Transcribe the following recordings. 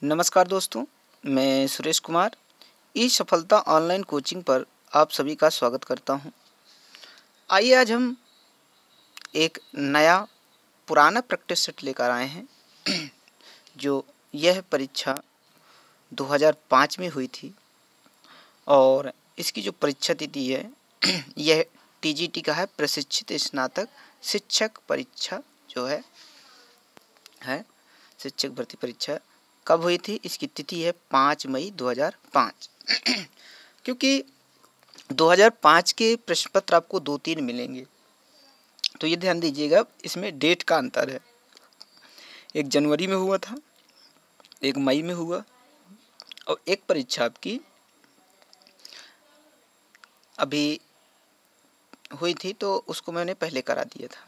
नमस्कार दोस्तों, मैं सुरेश कुमार ई सफलता ऑनलाइन कोचिंग पर आप सभी का स्वागत करता हूं। आइए आज हम एक नया पुराना प्रैक्टिस सेट लेकर आए हैं जो यह परीक्षा 2005 में हुई थी और इसकी जो परीक्षा तिथि है यह टीजीटी का है, प्रशिक्षित स्नातक शिक्षक परीक्षा जो है शिक्षक भर्ती परीक्षा कब हुई थी। इसकी तिथि है 5 मई 2005। क्योंकि 2005 के प्रश्न पत्र आपको 2-3 मिलेंगे, तो ये ध्यान दीजिएगा, इसमें डेट का अंतर है। एक जनवरी में हुआ था, एक मई में हुआ और एक परीक्षा आपकी अभी हुई थी, तो उसको मैंने पहले करा दिया था।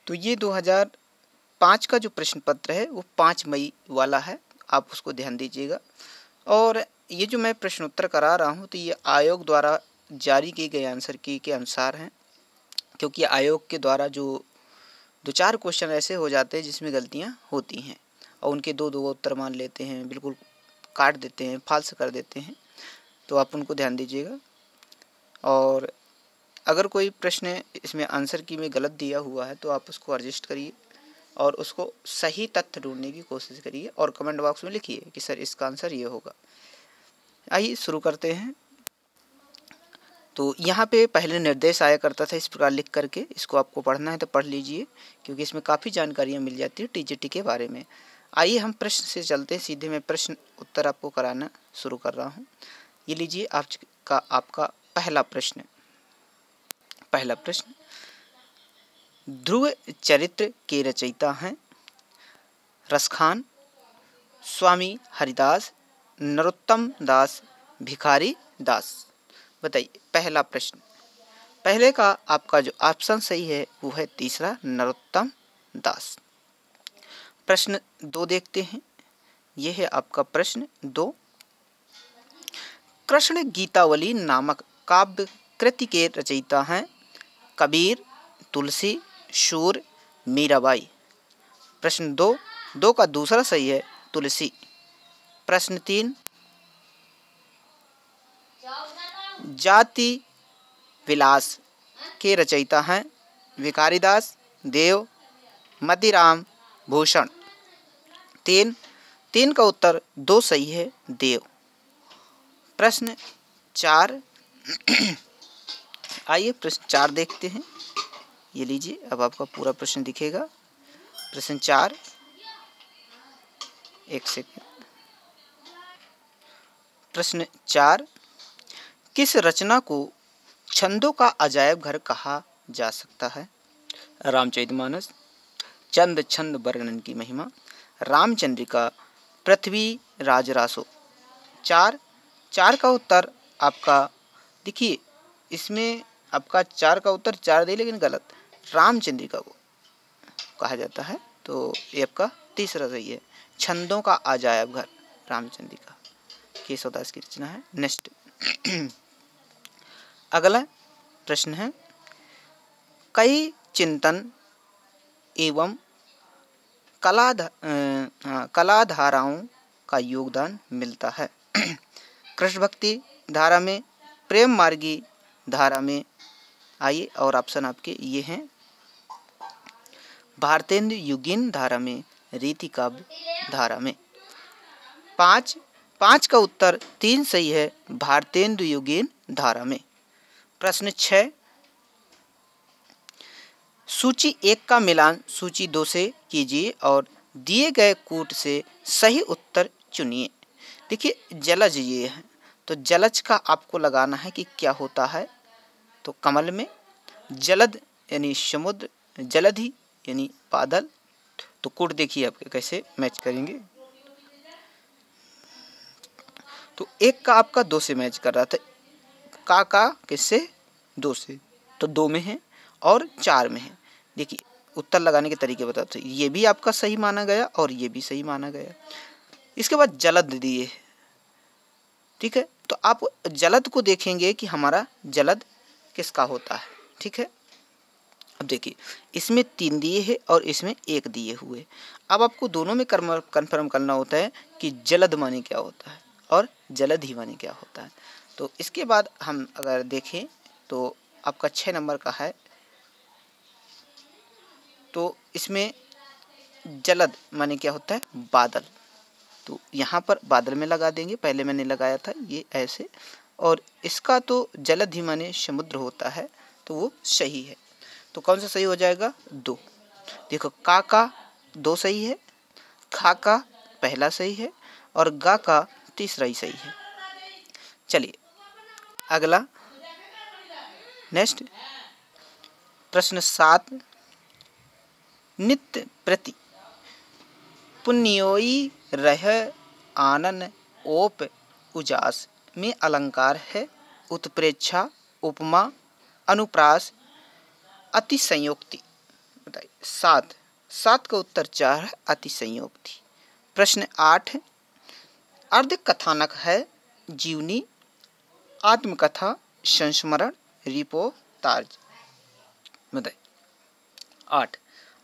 तो ये 2005 का जो प्रश्न पत्र है वो 5 मई वाला है, आप उसको ध्यान दीजिएगा। और ये जो मैं प्रश्न उत्तर करा रहा हूँ तो ये आयोग द्वारा जारी किए गए आंसर की के अनुसार हैं, क्योंकि आयोग के द्वारा जो 2-4 क्वेश्चन ऐसे हो जाते हैं जिसमें गलतियाँ होती हैं और उनके 2-2 उत्तर मान लेते हैं, बिल्कुल काट देते हैं, फाल्स कर देते हैं, तो आप उनको ध्यान दीजिएगा। और अगर कोई प्रश्न इसमें आंसर की में गलत दिया हुआ है तो आप उसको एडजस्ट करिए और उसको सही तथ्य ढूंढने की कोशिश करिए और कमेंट बॉक्स में लिखिए कि सर इसका आंसर ये होगा। आइए शुरू करते हैं। तो यहाँ पे पहले निर्देश आया करता था इस प्रकार लिख करके, इसको आपको पढ़ना है तो पढ़ लीजिए, क्योंकि इसमें काफ़ी जानकारियाँ मिल जाती है टीजीटी के बारे में। आइए हम प्रश्न से चलते हैं, सीधे मैं प्रश्न उत्तर आपको कराना शुरू कर रहा हूँ। ये लीजिए आपका पहला प्रश्न। ध्रुव चरित्र के रचयिता हैं रसखान, स्वामी हरिदास, नरोत्तम दास, भिखारी दास। बताइए पहला प्रश्न। पहले का आपका जो ऑप्शन सही है वो है तीसरा, नरोत्तम दास। प्रश्न 2 देखते हैं। यह है आपका प्रश्न 2। कृष्ण गीतावली नामक काव्य कृति के रचयिता हैं कबीर, तुलसी, शूर, मीराबाई। प्रश्न 2 का दूसरा सही है तुलसी। प्रश्न 3। जाति विलास के रचयिता हैं भिखारीदास, देव, मतीराम, भूषण। 3 का उत्तर 2 सही है, देव। प्रश्न 4। आइए प्रश्न 4 देखते हैं। ये लीजिए, अब आपका पूरा प्रश्न दिखेगा। प्रश्न 4, एक सेकंड। प्रश्न 4। किस रचना को छंदों का अजायब घर कहा जा सकता है? रामचरितमानस, चंद छंद वर्णन की महिमा, रामचंद्रिका, पृथ्वी राजरासो। 4 का उत्तर आपका देखिए, इसमें आपका 4 का उत्तर 4 दे, लेकिन गलत। रामचंद्रिका को कहा जाता है, तो ये आपका तीसरा सही है। छंदों का अजायब घर रामचंद्रिका केशवदास की रचना है। नेक्स्ट अगला प्रश्न है, कई चिंतन एवं कलाधाराओं का योगदान मिलता है कृष्ण भक्ति धारा में, प्रेम मार्गी धारा में। आइए और ऑप्शन आपके ये हैं, भारतेंदु युगीन धारा में, रीति काव्य धारा में। 5 का उत्तर 3 सही है, भारतेंदु युगीन धारा में। प्रश्न 6। सूची 1 का मिलान सूची 2 से कीजिए और दिए गए कूट से सही उत्तर चुनिए। देखिए जलज ये है, तो जलज का आपको लगाना है कि क्या होता है। तो कमल में जलद यानी समुद्र, जलधि यानी बादल। तो कूट देखिए आपके कैसे मैच करेंगे। तो 1 का आपका 2 से मैच कर रहा था, का किससे? 2 से, तो 2 में है और 4 में है। देखिए उत्तर लगाने के तरीके बताते हैं, ये भी आपका सही माना गया और ये भी सही माना गया। इसके बाद जलद दिए, ठीक है, तो आप जलद को देखेंगे कि हमारा जलद किसका होता है, ठीक है। अब देखिए इसमें 3 दिए हैं और इसमें 1 दिए हुए। अब आपको दोनों में कन्फर्म करना होता है कि जलद माने क्या होता है और जलधि माने क्या होता है। तो इसके बाद हम अगर देखें तो आपका 6 नंबर का है, तो इसमें जलद माने क्या होता है, बादल। तो यहाँ पर बादल में लगा देंगे, पहले मैंने लगाया था ये ऐसे, और इसका तो जलधि माने समुद्र होता है, तो वो सही है। तो कौन सा सही हो जाएगा, 2। देखो का 2 सही है, खा का पहला सही है और गा का तीसरा ही सही है। चलिए अगला नेक्स्ट प्रश्न 7, नित्य प्रति पुण्योई रह आनन ओप उजास में अलंकार है उत्प्रेक्षा, उपमा, अनुप्रास, अतिसंयोक्ति। बताइए 7 का उत्तर 4 है, अतिसंयोक्ति। प्रश्न 8, अर्ध कथानक है जीवनी, आत्मकथा, संस्मरण, रिपोर्ताज। बताइए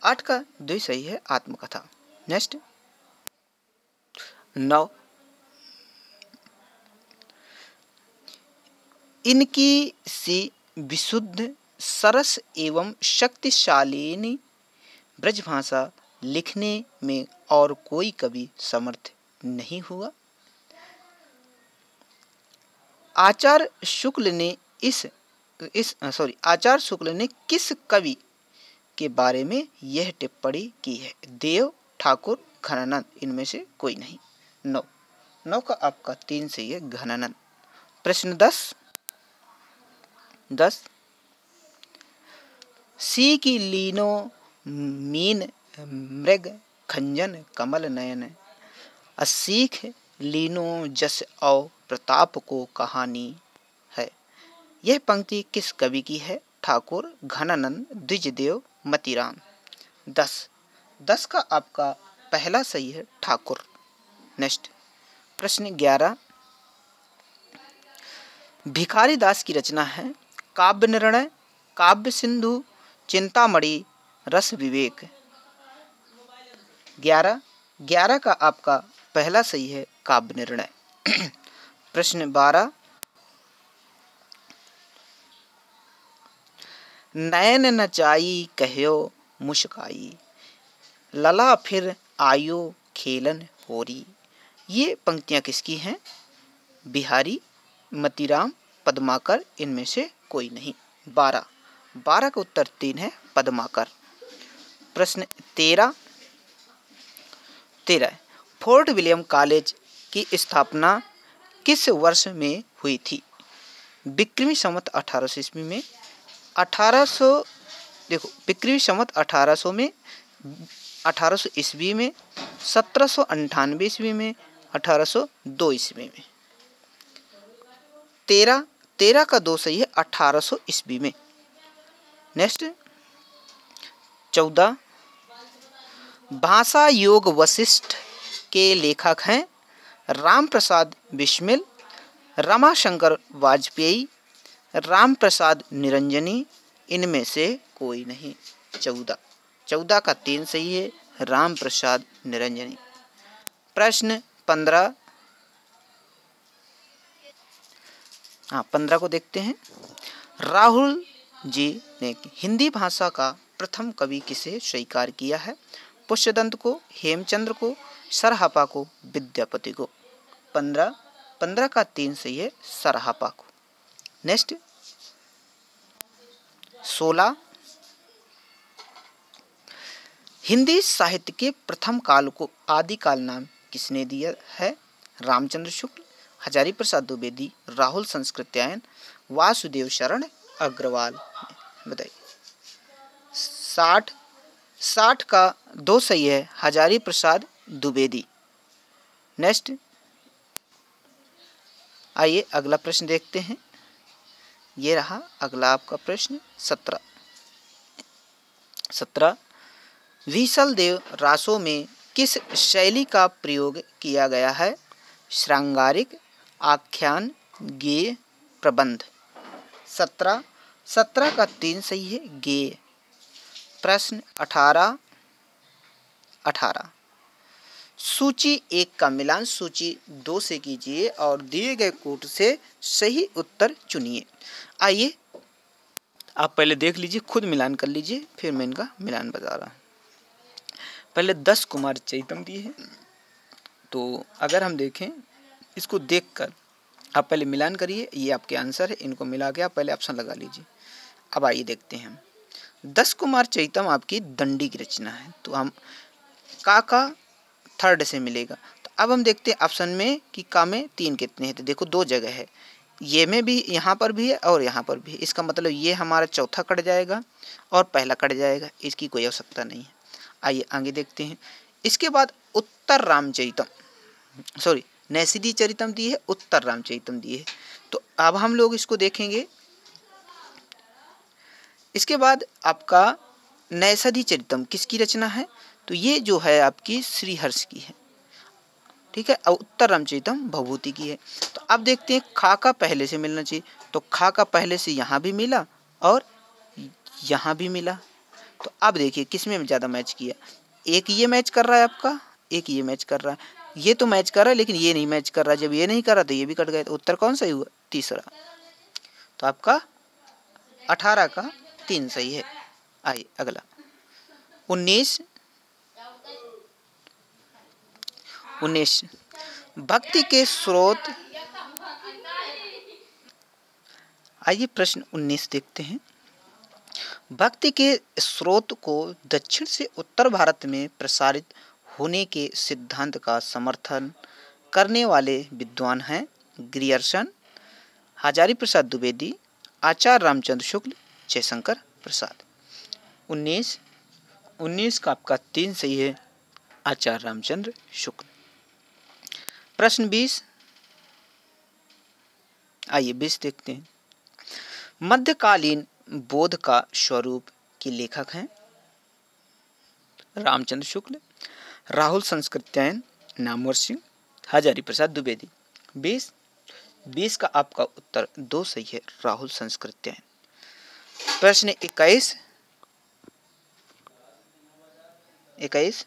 8 का 2 सही है, आत्मकथा। नेक्स्ट 9, इनकी सी विशुद्ध सरस एवं शक्तिशालिनी ब्रजभाषा लिखने में और कोई कवि समर्थ नहीं हुआ। आचार्य शुक्ल ने आचार्य शुक्ल ने किस कवि के बारे में यह टिप्पणी की है, देव, ठाकुर, घनानंद, इनमें से कोई नहीं। 9 का आपका 3 सही है, घनानंद। प्रश्न 10, सी की लीनो मीन मृग खंजन कमल नयन, असीख लीनो जस औ प्रताप को कहानी है। यह पंक्ति किस कवि की है, ठाकुर, घनानंद, द्विजदेव, मतीराम। 10 का आपका पहला सही है, ठाकुर। नेक्स्ट प्रश्न 11, भिखारी दास की रचना है काव्य निर्णय, काव्य सिंधु, चिंतामणि, रस विवेक। 11 का आपका पहला सही है, काव्य निर्णय। प्रश्न 12, नयन नचाई कह्यो मुस्काई, लला फिर आयो खेलन होरी। ये पंक्तियां किसकी हैं, बिहारी, मतीराम, पद्माकर, इनमें से कोई नहीं। 12 का उत्तर 3 है, पद्माकर। प्रश्न 13, फोर्ट विलियम कॉलेज की स्थापना किस वर्ष में हुई थी, विक्रमी संवत 1800 ईस्वी में, 1800 देखो विक्रमी संवत 1800 में, 1800 ईस्वी में, 1798 ईस्वी में, 1802 ईस्वी में। 13 का 2 सही है, 1800 ईस्वी में। नेक्स्ट 14, भाषा योग वशिष्ठ के लेखक हैं राम प्रसाद बिस्मिल, रमाशंकर वाजपेयी, राम प्रसाद निरंजनी, इनमें से कोई नहीं। 14 का 3 सही है, राम प्रसाद निरंजनी। प्रश्न 15, 15 को देखते हैं। राहुल जी ने हिंदी भाषा का प्रथम कवि किसे स्वीकार किया है, पुष्यदंत को, हेमचंद्र को, सरहापा को, विद्यापति को। 15 का 3 सही है, सरहापा को। नेक्स्ट 16, हिंदी साहित्य के प्रथम काल को आदिकाल नाम किसने दिया है, रामचंद्र शुक्ल, हजारी प्रसाद द्विवेदी, राहुल संस्कृत्यायन, वासुदेव शरण अग्रवाल। बताइए 60 का 2 सही है, हजारी प्रसाद द्विवेदी। नेक्स्ट आइए अगला प्रश्न देखते हैं। ये रहा अगला आपका प्रश्न 17, विशलदेव रासों में किस शैली का प्रयोग किया गया है, श्रृंगारिक, आख्यान, गेय, प्रबंध। 17 का 3 सही है, गेय। प्रश्न 18 सूची 1 का मिलान सूची 2 से कीजिए और दिए गए कोड से सही उत्तर चुनिए। आइए आप पहले देख लीजिए, खुद मिलान कर लीजिए, फिर मैं इनका मिलान बता रहा हूँ। पहले 10 कुमार चैतम दिए हैं, तो अगर हम देखें इसको देखकर आप पहले मिलान करिए, ये आपके आंसर है, इनको मिला के आप पहले ऑप्शन लगा लीजिए। अब आइए देखते हैं हम 10 कुमार चैतम आपकी दंडी की रचना है, तो हम का थर्ड से मिलेगा। तो अब हम देखते हैं ऑप्शन में कि का में 3 कितने हैं, तो देखो 2 जगह है, ये में भी, यहाँ पर भी है और यहाँ पर भी है। इसका मतलब ये हमारा चौथा कट जाएगा और पहला कट जाएगा, इसकी कोई आवश्यकता नहीं है। आइए आगे देखते हैं। इसके बाद उत्तर रामचरितम, सॉरी नैषधि चरितम दी है, उत्तर रामचरितम दी है। तो अब हम लोग इसको देखेंगे। इसके बाद आपका नैषधि चरितम किसकी रचना है, तो ये जो है आपकी श्रीहर्ष की है, ठीक है, और उत्तर रामचरितम भवभूति की है। तो अब देखते हैं खा का पहले से मिलना चाहिए, तो खा का पहले से यहाँ भी मिला और यहाँ भी मिला। तो अब देखिए किस में ज़्यादा मैच किया, एक ये मैच कर रहा है आपका, एक ये मैच कर रहा है, ये तो मैच कर रहा है लेकिन ये नहीं मैच कर रहा। जब ये नहीं कर रहा तो ये भी कट गया, तो उत्तर कौन सही हुआ, तीसरा। तो आपका 18 का 3 सही है। आइए अगला 19 भक्ति के स्रोत। आइए प्रश्न 19 देखते हैं। भक्ति के स्रोत को दक्षिण से उत्तर भारत में प्रसारित होने के सिद्धांत का समर्थन करने वाले विद्वान हैं ग्रियर्सन, हजारी प्रसाद द्विवेदी, आचार्य रामचंद्र शुक्ल, जयशंकर प्रसाद। 19 का आपका 3 सही है, आचार्य रामचंद्र शुक्ल। प्रश्न 20, आइए 20 देखते हैं। मध्यकालीन बौद्ध का स्वरूप के लेखक हैं रामचंद्र शुक्ल, राहुल संस्कृत्यायन, नामवर सिंह, हजारी प्रसाद द्विवेदी। 20 का आपका उत्तर 2 सही है, राहुल संस्कृत्यायन। प्रश्न 21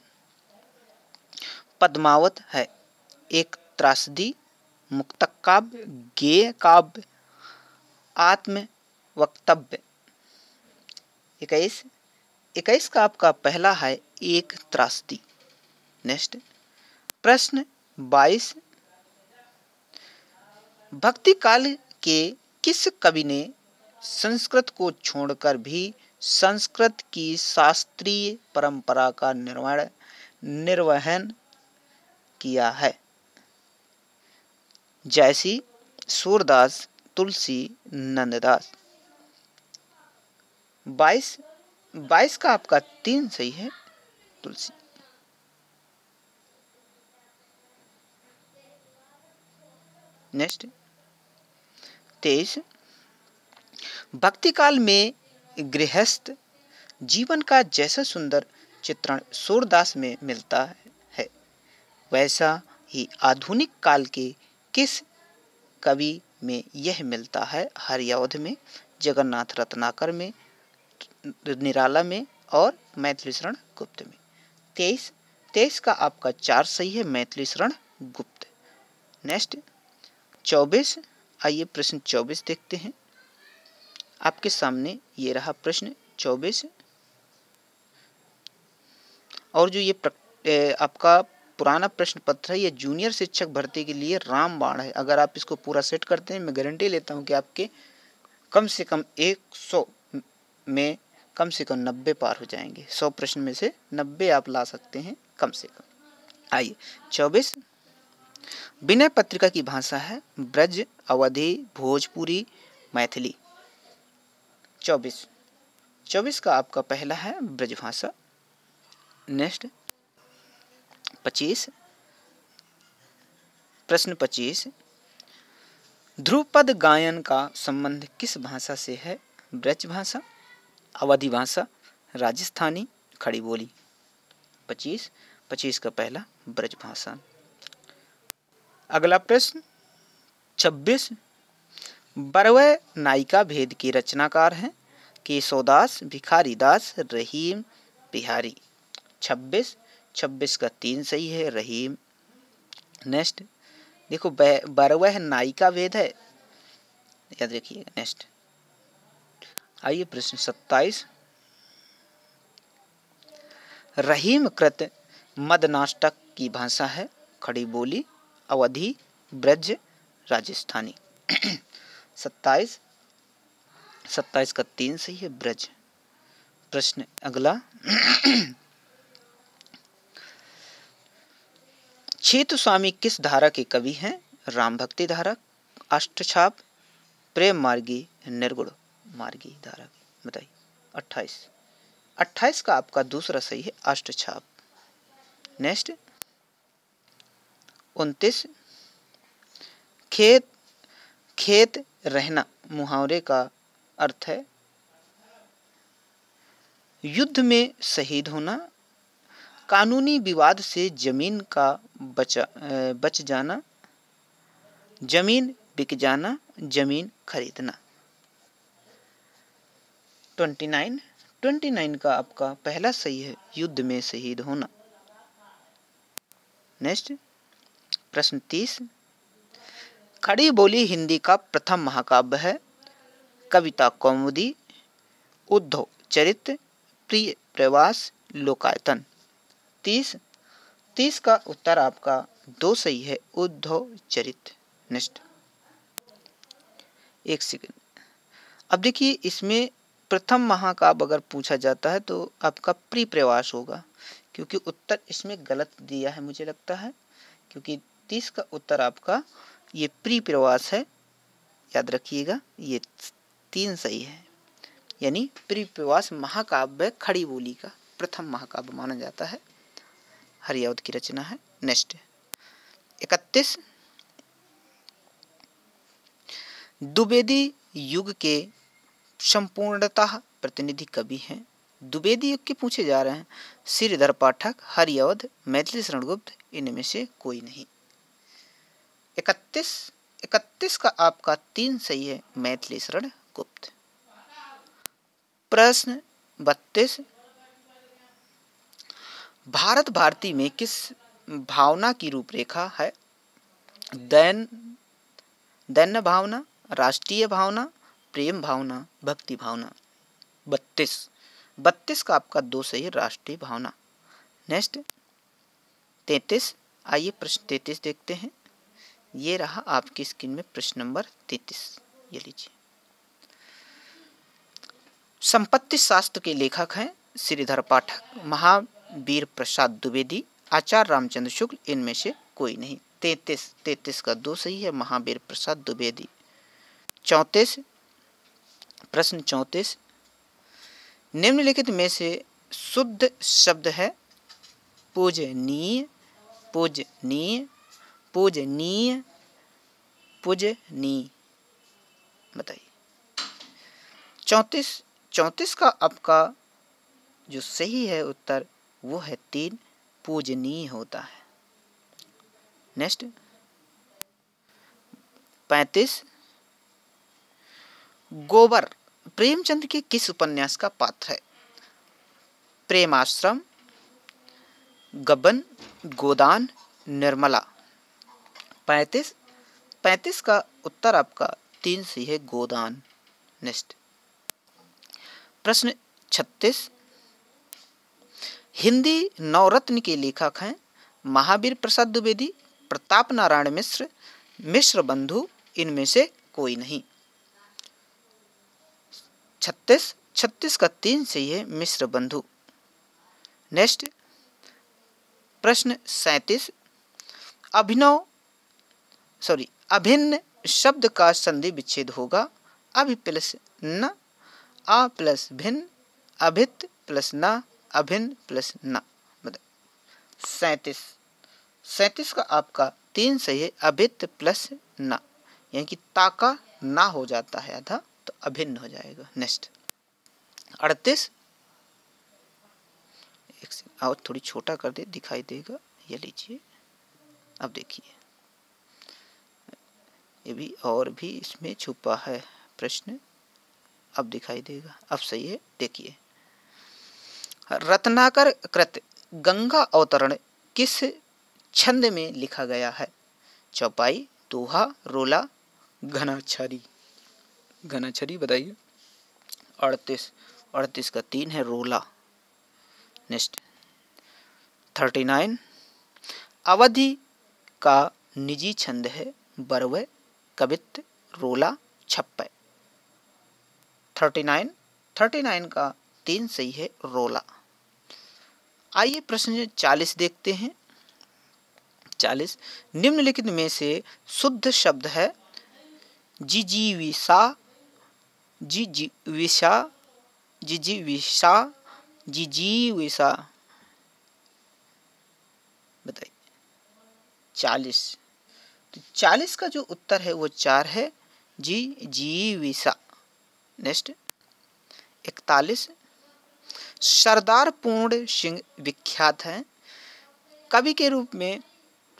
पद्मावत है एक त्रासदी, मुक्तक काव्य, गेय काव्य, आत्म वक्तव्य। 21 का आपका पहला है एक त्रासदी। नेक्स्ट प्रश्न 22 भक्ति काल के किस कवि ने संस्कृत को छोड़कर भी संस्कृत की शास्त्रीय परंपरा का निर्वहन किया है, जैसी सूरदास, तुलसी, नंददास। 22 का आपका 3 सही है, तुलसी। नेक्स्ट 23 भक्ति काल में गृहस्थ जीवन का जैसा सुंदर चित्रण सूरदास में मिलता है, वैसा ही आधुनिक काल के किस कवि में यह मिलता है, हरिऔध में, जगन्नाथ रत्नाकर में, निराला में और मैथिली शरण गुप्त में। 23 का आपका 4 सही है, मैथिली शरण गुप्त। नेक्स्ट 24, आइए प्रश्न 24 देखते हैं। आपके सामने ये रहा प्रश्न 24, और जो ये आपका पुराना प्रश्न पत्र है, ये जूनियर शिक्षक भर्ती के लिए रामबाण है। अगर आप इसको पूरा सेट करते हैं, मैं गारंटी लेता हूं कि आपके कम से कम 100 में कम से कम 90 पार हो जाएंगे। 100 प्रश्न में से 90 आप ला सकते हैं कम से कम। आइए 24 विनय पत्रिका की भाषा है ब्रज, अवधी, भोजपुरी, मैथिली। 24 का आपका पहला है ब्रज भाषा। नेक्स्ट 25 प्रश्न 25 ध्रुपद गायन का संबंध किस भाषा से है, ब्रज भाषा, अवधी भाषा, राजस्थानी, खड़ी बोली। 25 का पहला ब्रज भाषा। अगला प्रश्न 26 बरवै नायिका भेद के रचनाकार हैं, केशवदास, भिखारीदास, रहीम, बिहारी। 26, 26 का 3 सही है, रहीम। नेक्स्ट देखो 12वां है नायिका भेद है, याद रखिएगा। नेक्स्ट आइए प्रश्न 27, रहीम कृत मदनाष्टक की भाषा है खड़ी बोली, अवधी, ब्रज, राजस्थानी। 27, 27 का 3 सही है, ब्रज। प्रश्न अगला, छेतु स्वामी किस धारा के कवि हैं? राम भक्ति धारा, अष्टछाप, प्रेम मार्गी, निर्गुण मार्गी धारा की। बताइए। 28, 28 का आपका दूसरा सही है, अष्टछाप। नेक्स्ट 29, खेत खेत रहना मुहावरे का अर्थ है युद्ध में शहीद होना, कानूनी विवाद से जमीन का बच जाना, जमीन बिक जाना, जमीन खरीदना। 29, 29 का आपका पहला सही है, युद्ध में शहीद होना। नेक्स्ट प्रश्न 30, खड़ी बोली हिंदी का प्रथम महाकाव्य है, कविता कौमुदी, उद्धव चरित्र, प्रिय प्रवास, लोकायतन। 30 का उत्तर आपका 2 सही है, उद्धव चरित्र। नेक्स्ट एक सेकंड, अब देखिए इसमें प्रथम महाकाव्य अगर पूछा जाता है तो आपका प्रिय प्रवास होगा, क्योंकि उत्तर इसमें गलत दिया है मुझे लगता है, क्योंकि 30 का उत्तर आपका ये प्रिय प्रवास है, याद रखिएगा। ये 3 सही है, यानी प्रिय प्रवास महाकाव्य खड़ी बोली का प्रथम महाकाव्य माना जाता है, हरियावत की रचना है। नेक्स्ट 31, द्विवेदी युग के संपूर्णतः प्रतिनिधि कवि हैं। द्विवेदी युग के पूछे जा रहे हैं, श्रीधर पाठक, हरिअवध, मैथिली शरण गुप्त, इनमें से कोई नहीं। 31 का आपका 3 सही है, मैथिली शरण गुप्त। प्रश्न 32, भारत भारती में किस भावना की रूपरेखा है? दैन्य भावना, राष्ट्रीय भावना, प्रेम भावना, भक्ति भावना। 32 का आपका 2 सही है, राष्ट्रीय भावना। नेक्स्ट 33, आइए प्रश्न 33 देखते हैं। ये रहा आपकी स्क्रीन में प्रश्न नंबर 33, ये लीजिए। संपत्ति शास्त्र के लेखक हैं श्रीधर पाठक, महावीर प्रसाद द्विवेदी, आचार्य रामचंद्र शुक्ल, इनमें से कोई नहीं। 33 का 2 सही है, महावीर प्रसाद द्विवेदी। 34, प्रश्न 34, निम्नलिखित में से शुद्ध शब्द है पूजनीय, पूजनीय, पूजनीय, पूजनीय। बताइए। 34 का आपका जो सही है उत्तर वो है 3, पूजनीय होता है। नेक्स्ट 35, गोबर प्रेमचंद के किस उपन्यास का पात्र है? प्रेमाश्रम, गबन, गोदान, निर्मला। 35 का उत्तर आपका 3 सही है, गोदान। नेक्स्ट प्रश्न 36, हिंदी नवरत्न के लेखक हैं महावीर प्रसाद द्विवेदी, प्रताप नारायण मिश्र, मिश्र बंधु, इनमें से कोई नहीं। 36 का 3 सही है, मिश्र बंधु। नेक्स्ट प्रश्न 37, अभिन्न शब्द का संधि विच्छेद होगा अभि प्लस न, आ प्लस भिन्न, अभित प्लस न, अभिन्न प्लस न। 37 का आपका 3 सही है, अभित प्लस न, यानी कि ताका ना हो जाता है आधा, तो अभिन्न हो जाएगा। नेक्स्ट 38, और थोड़ी छोटा कर दे, दिखाई देगा, ये लीजिए। अब देखिए ये भी और भी इसमें छुपा है प्रश्न। अब दिखाई देगा, अब सही है। देखिए, रत्नाकर कृत गंगा अवतरण किस छंद में लिखा गया है? चौपाई, दोहा, रोला, घनाछरी। घनाछरी बताइए। 38 का 3 है रोला। नेक्स्ट 39, अवधि का निजी छंद है बरवे, कवित्त, रोला, छप्पय। 39 का 3 सही है रोला। आइए प्रश्न 40 देखते हैं। 40, निम्नलिखित में से शुद्ध शब्द है जिजीविषा, जिजीविषा, जिजीविषा, जिजीविषा। बताइए 40। तो 40 का जो उत्तर है वो 4 है, जिजीविषा। नेक्स्ट 41, सरदार पूर्ण सिंह विख्यात हैं कवि के रूप में,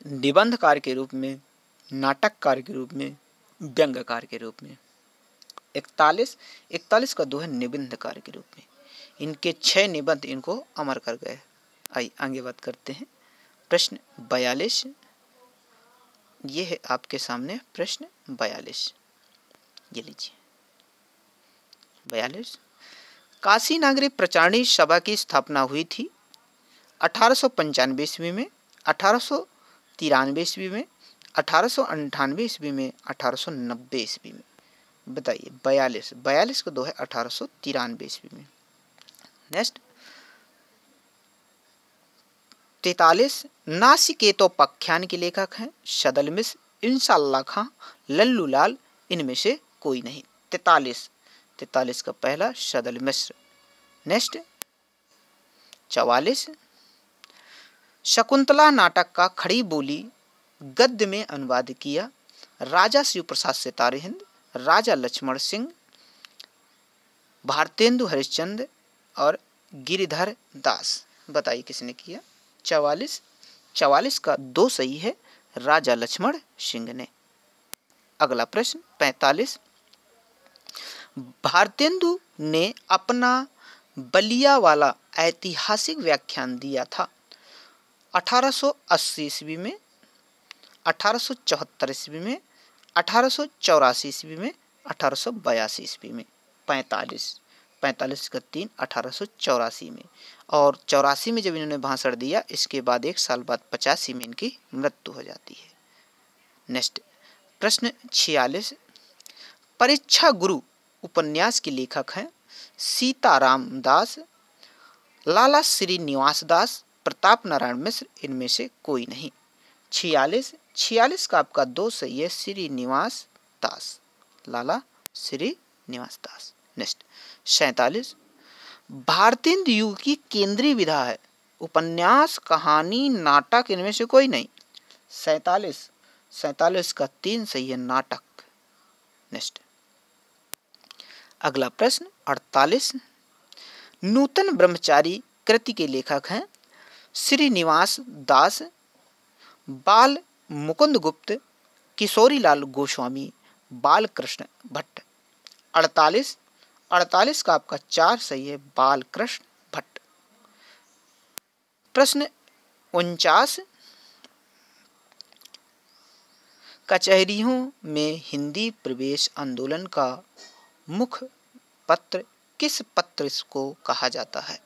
निबंधकार के रूप में, नाटककार के रूप में, व्यंग्यकार के रूप में। 41 का 2 है निबंधकार के रूप में। इनके 6 निबंध इनको अमर कर गए। आइए आगे बात करते हैं। प्रश्न 42, ये है आपके सामने प्रश्न 42। ये लीजिए 42, काशी नागरी प्रचारणी सभा की स्थापना हुई थी 1895 ईस्वी में, 1893 ईस्वी में, 1898 ईस्वी में, 1890 ईस्वी में। बताइए 42 का 2 है 1893 ईस्वी में। नेक्स्ट 43, नासिकेतोपाख्यान के लेखक हैं सदल मिश्र, इंशाअल्लाह खां, लल्लू लाल, इनमें से कोई नहीं। 43 का पहला सदल मिश्र। नेक्स्ट 44, शकुंतला नाटक का खड़ी बोली गद्य में अनुवाद किया राजा शिव प्रसाद सितारे हिंद, राजा लक्ष्मण सिंह, भारतेंदु हरिश्चंद्र और गिरिधर दास। बताइए किसने किया? 44 का 2 सही है, राजा लक्ष्मण सिंह ने। अगला प्रश्न 45, भारतेंदु ने अपना बलिया वाला ऐतिहासिक व्याख्यान दिया था 1880 ईस्वी में, 1874 ईस्वी में, 1884 ईस्वी में, 1882 ईस्वी में। 45 का 3 1884 में, और 84 में जब इन्होंने भाषण दिया, इसके बाद 1 साल बाद 85 में इनकी मृत्यु हो जाती है। नेक्स्ट प्रश्न 46, परीक्षा गुरु उपन्यास के लेखक हैं सीताराम दास, लाला श्रीनिवास दास, प्रताप नारायण मिश्र, इनमें से कोई नहीं। 46 का आपका 2 सही है, श्रीनिवास दास, लाला श्रीनिवास दास। नेक्स्ट 47, भारतेंदु युग की केंद्रीय विधा है उपन्यास, कहानी, नाटक, इनमें से कोई नहीं। 47 का 3 सही है, नाटक। नेक्स्ट अगला प्रश्न 48, नूतन ब्रह्मचारी कृति के लेखक हैं श्रीनिवास दास, बाल मुकुंद गुप्त, किशोरीलाल गोस्वामी, बालकृष्ण भट्ट। 48 का आपका 4 सही है, बालकृष्ण भट्ट। प्रश्न 49, कचहरियों में हिंदी प्रवेश आंदोलन का मुख्य पत्र किस पत्र को कहा जाता है?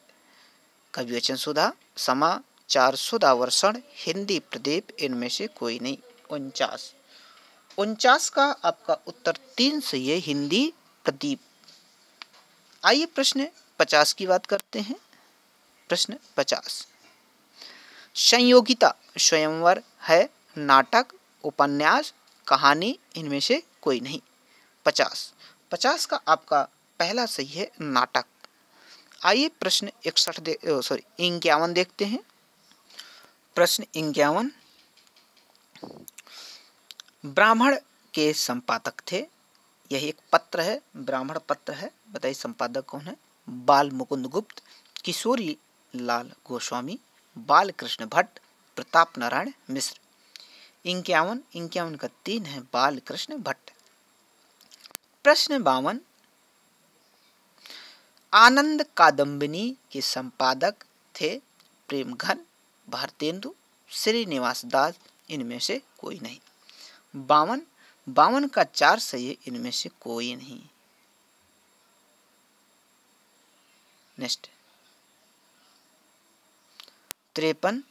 कविवचन सुधा, समाचार सुधा वर्षण, हिंदी प्रदीप, इनमें से कोई नहीं। 49 का आपका उत्तर 3 सही है, हिंदी प्रदीप। आइए प्रश्न 50 की बात करते हैं। प्रश्न 50, संयोगिता स्वयंवर है नाटक, उपन्यास, कहानी, इनमें से कोई नहीं। 50 का आपका पहला सही है, नाटक। आइए प्रश्न 51 देखते हैं। प्रश्न 51, ब्राह्मण के संपादक थे, यही एक पत्र है, ब्राह्मण पत्र है। बताइए संपादक कौन है? बाल मुकुंद गुप्त, किशोरी लाल गोस्वामी, बालकृष्ण भट्ट, प्रताप नारायण मिश्र। 51 का 3 है, बालकृष्ण भट्ट। प्रश्न 52, आनंद कादम्बिनी के संपादक थे प्रेमघन, भारतेंदु, श्रीनिवास दास, इनमें से कोई नहीं। 52 का 4 सही है, इनमें से कोई नहीं। नेक्स्ट 53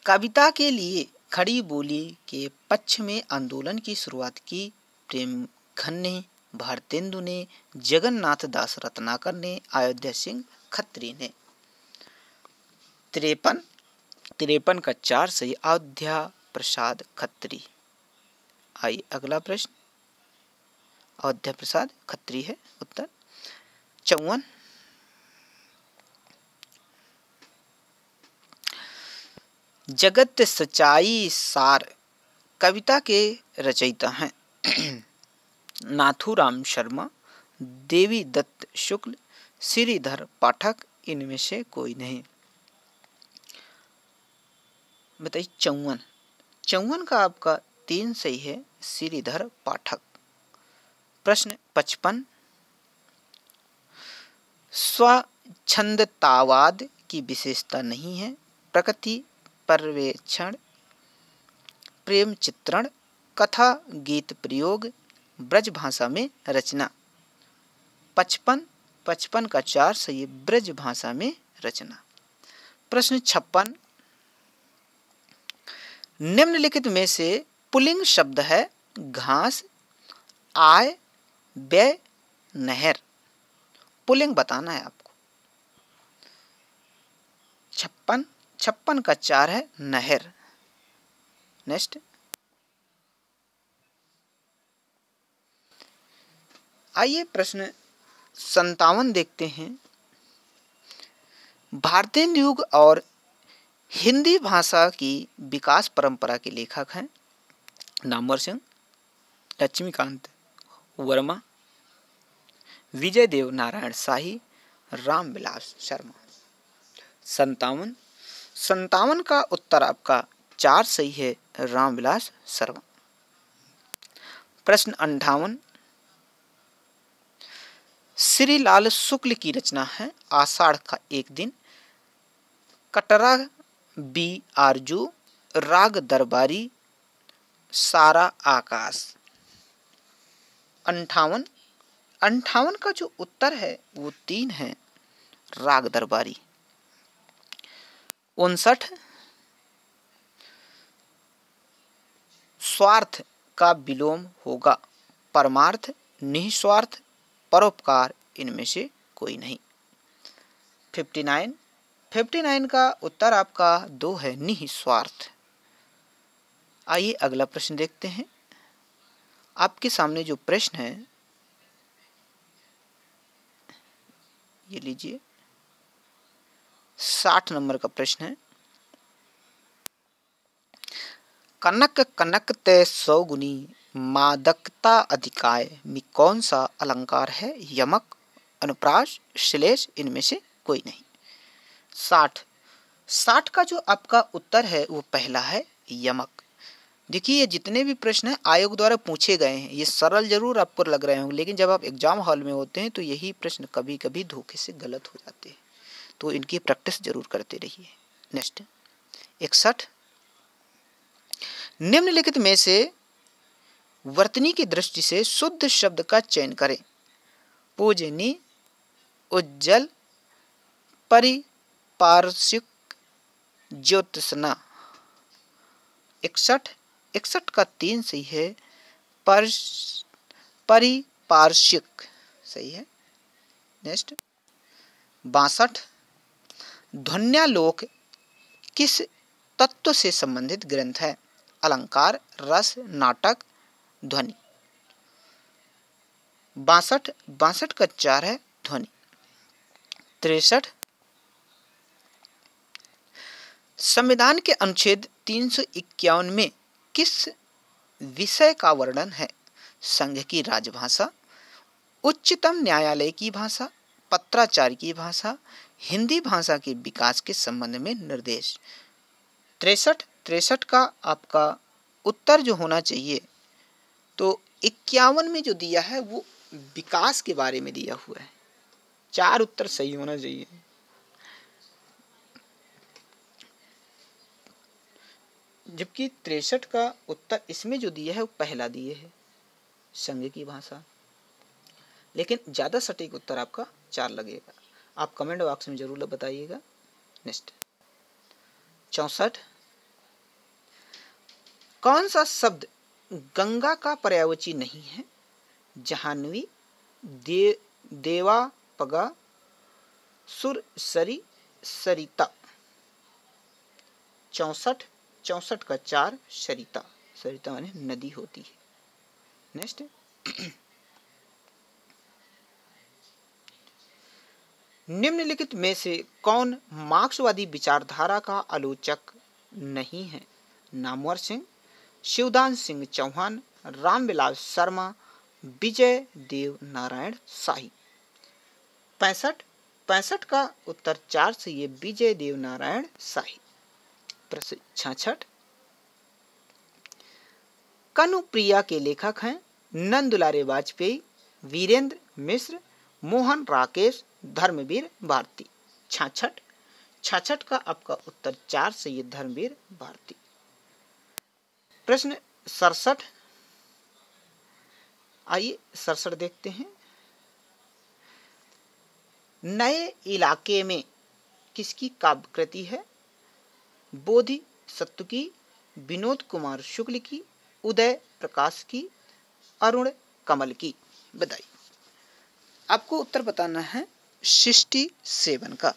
कविता के लिए खड़ी बोली के पक्ष में आंदोलन की शुरुआत की प्रेमघन ने, भारतेंदु ने, जगन्नाथ दास रत्नाकर ने, अयोध्या सिंह खत्री ने। 53 का 4 सही, अयोध्या प्रसाद खत्री। आइए अगला प्रश्न, अयोध्या प्रसाद खत्री है उत्तर। 54 जगत सच्चाई सार कविता के रचयिता हैं नाथूराम शर्मा, देवी दत्त शुक्ल, श्रीधर पाठक, इनमें से कोई नहीं। बताइए 54 का आपका 3 सही है, श्रीधर पाठक। प्रश्न 55 स्वच्छंदतावाद की विशेषता नहीं है, प्रकृति पर्यवेक्षण, प्रेम चित्रण, कथा गीत प्रयोग, ब्रज भाषा में रचना। 55 का 4 सही, ब्रज भाषा में रचना। प्रश्न 56 निम्नलिखित में से पुल्लिंग शब्द है घास, आय, व्यय, नहर। पुल्लिंग बताना है आपको। 56 का 4 है नहर। नेक्स्ट आइए प्रश्न 57 देखते हैं। भारतीय युग और हिंदी भाषा की विकास परंपरा के लेखक हैं नामवर सिंह, लक्ष्मीकांत वर्मा, विजय देव नारायण शाही, रामविलास शर्मा। 57 का उत्तर आपका 4 सही है, रामविलास शर्मा। प्रश्न 58 श्रीलाल शुक्ल की रचना है आषाढ़ का एक दिन, कटरा बी आरजू, राग दरबारी, सारा आकाश। 58 का जो उत्तर है वो 3 है, राग दरबारी। 59 स्वार्थ का विलोम होगा, परमार्थ, निस्वार्थ, परोपकार, इनमें से कोई नहीं। 59 का उत्तर आपका 2 है, निस्वार्थ। आइए अगला प्रश्न देखते हैं। आपके सामने जो प्रश्न है ये लीजिए, 60 नंबर का प्रश्न है। कनक कनक ते सौगुनी मादकता अधिकाय में कौन सा अलंकार है, यमक, अनुप्रास, श्लेष, इनमें से कोई नहीं। 60 का जो आपका उत्तर है वो पहला है, यमक। देखिए ये जितने भी प्रश्न हैं आयोग द्वारा पूछे गए हैं, ये सरल जरूर आपको लग रहे होंगे, लेकिन जब आप एग्जाम हॉल में होते हैं तो यही प्रश्न कभी कभी धोखे से गलत हो जाते हैं, तो इनकी प्रैक्टिस जरूर करते रहिए। नेक्स्ट 61 निम्नलिखित में से वर्तनी की दृष्टि से शुद्ध शब्द का चयन करें। पूजनी, उज्जल, परिपार्श्विक, ज्योत्सना। 61 का 3 सही है, परिपार्श्विक सही है। नेक्स्ट 62 ध्वन्यालोक किस तत्व से संबंधित ग्रंथ है, अलंकार, रस, नाटक, ध्वनि। 62 का 4 है, ध्वनि। 63 संविधान के अनुच्छेद 351 में किस विषय का वर्णन है, संघ की राजभाषा, उच्चतम न्यायालय की भाषा, पत्राचार की भाषा, हिंदी भाषा के विकास के संबंध में निर्देश। 63 का आपका उत्तर जो होना चाहिए तो 51 में जो दिया है वो विकास के बारे में दिया हुआ है। 4 उत्तर सही होना चाहिए। जबकि 63 का उत्तर इसमें जो दिया है वो पहला दिए है, संघ की भाषा। लेकिन ज़्यादा सटीक उत्तर आपका 4 लगेगा। आप कमेंट बॉक्स में जरूर बताइएगा। नेक्स्ट 64, कौन सा शब्द गंगा का पर्यायवाची नहीं है? जाह्नवी, देवा, पगा, सुर, सरी, सरिता। 64 का 4 सरिता। सरिता माने नदी होती है। नेक्स्ट निम्नलिखित में से कौन मार्क्सवादी विचारधारा का आलोचक नहीं है? नामवर सिंह, शिवदान सिंह चौहान, रामविलास शर्मा, विजय देव नारायण शाही। 65 का उत्तर 4 से ये विजय देव नारायण शाही। प्रश्न 66, कनुप्रिया के लेखक हैं नंदुलारे वाजपेयी, वीरेंद्र मिश्र, मोहन राकेश, धर्मवीर भारती। 66 का आपका उत्तर 4 से ये धर्मवीर भारती। प्रश्न 67, आइए 67 देखते हैं। नए इलाके में किसकी काव्य कृति है? बोधि सत्व की, विनोद कुमार शुक्ल की, उदय प्रकाश की, अरुण कमल की। बताइए। आपको उत्तर बताना है 67 का।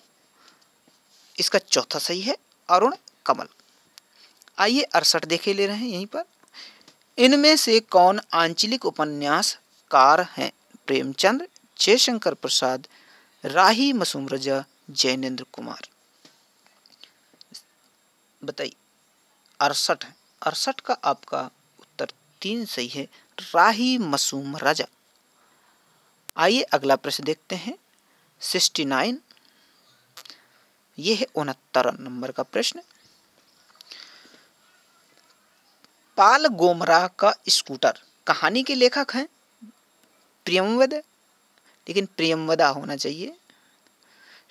इसका चौथा सही है अरुण कमल। आइए 68 देखे ले रहे हैं यहीं पर। इनमें से कौन आंचलिक उपन्यासकार हैं? प्रेमचंद, जयशंकर प्रसाद, राही मसूमरजा, जैनेन्द्र कुमार। बताइए। 68 का आपका उत्तर 3 सही है, राही मसूमरजा। आइए अगला प्रश्न देखते हैं 69। यह है 69 नंबर का प्रश्न। पाल गोमरा का स्कूटर कहानी के लेखक हैं? प्रियमवद, लेकिन प्रियमवदा होना चाहिए,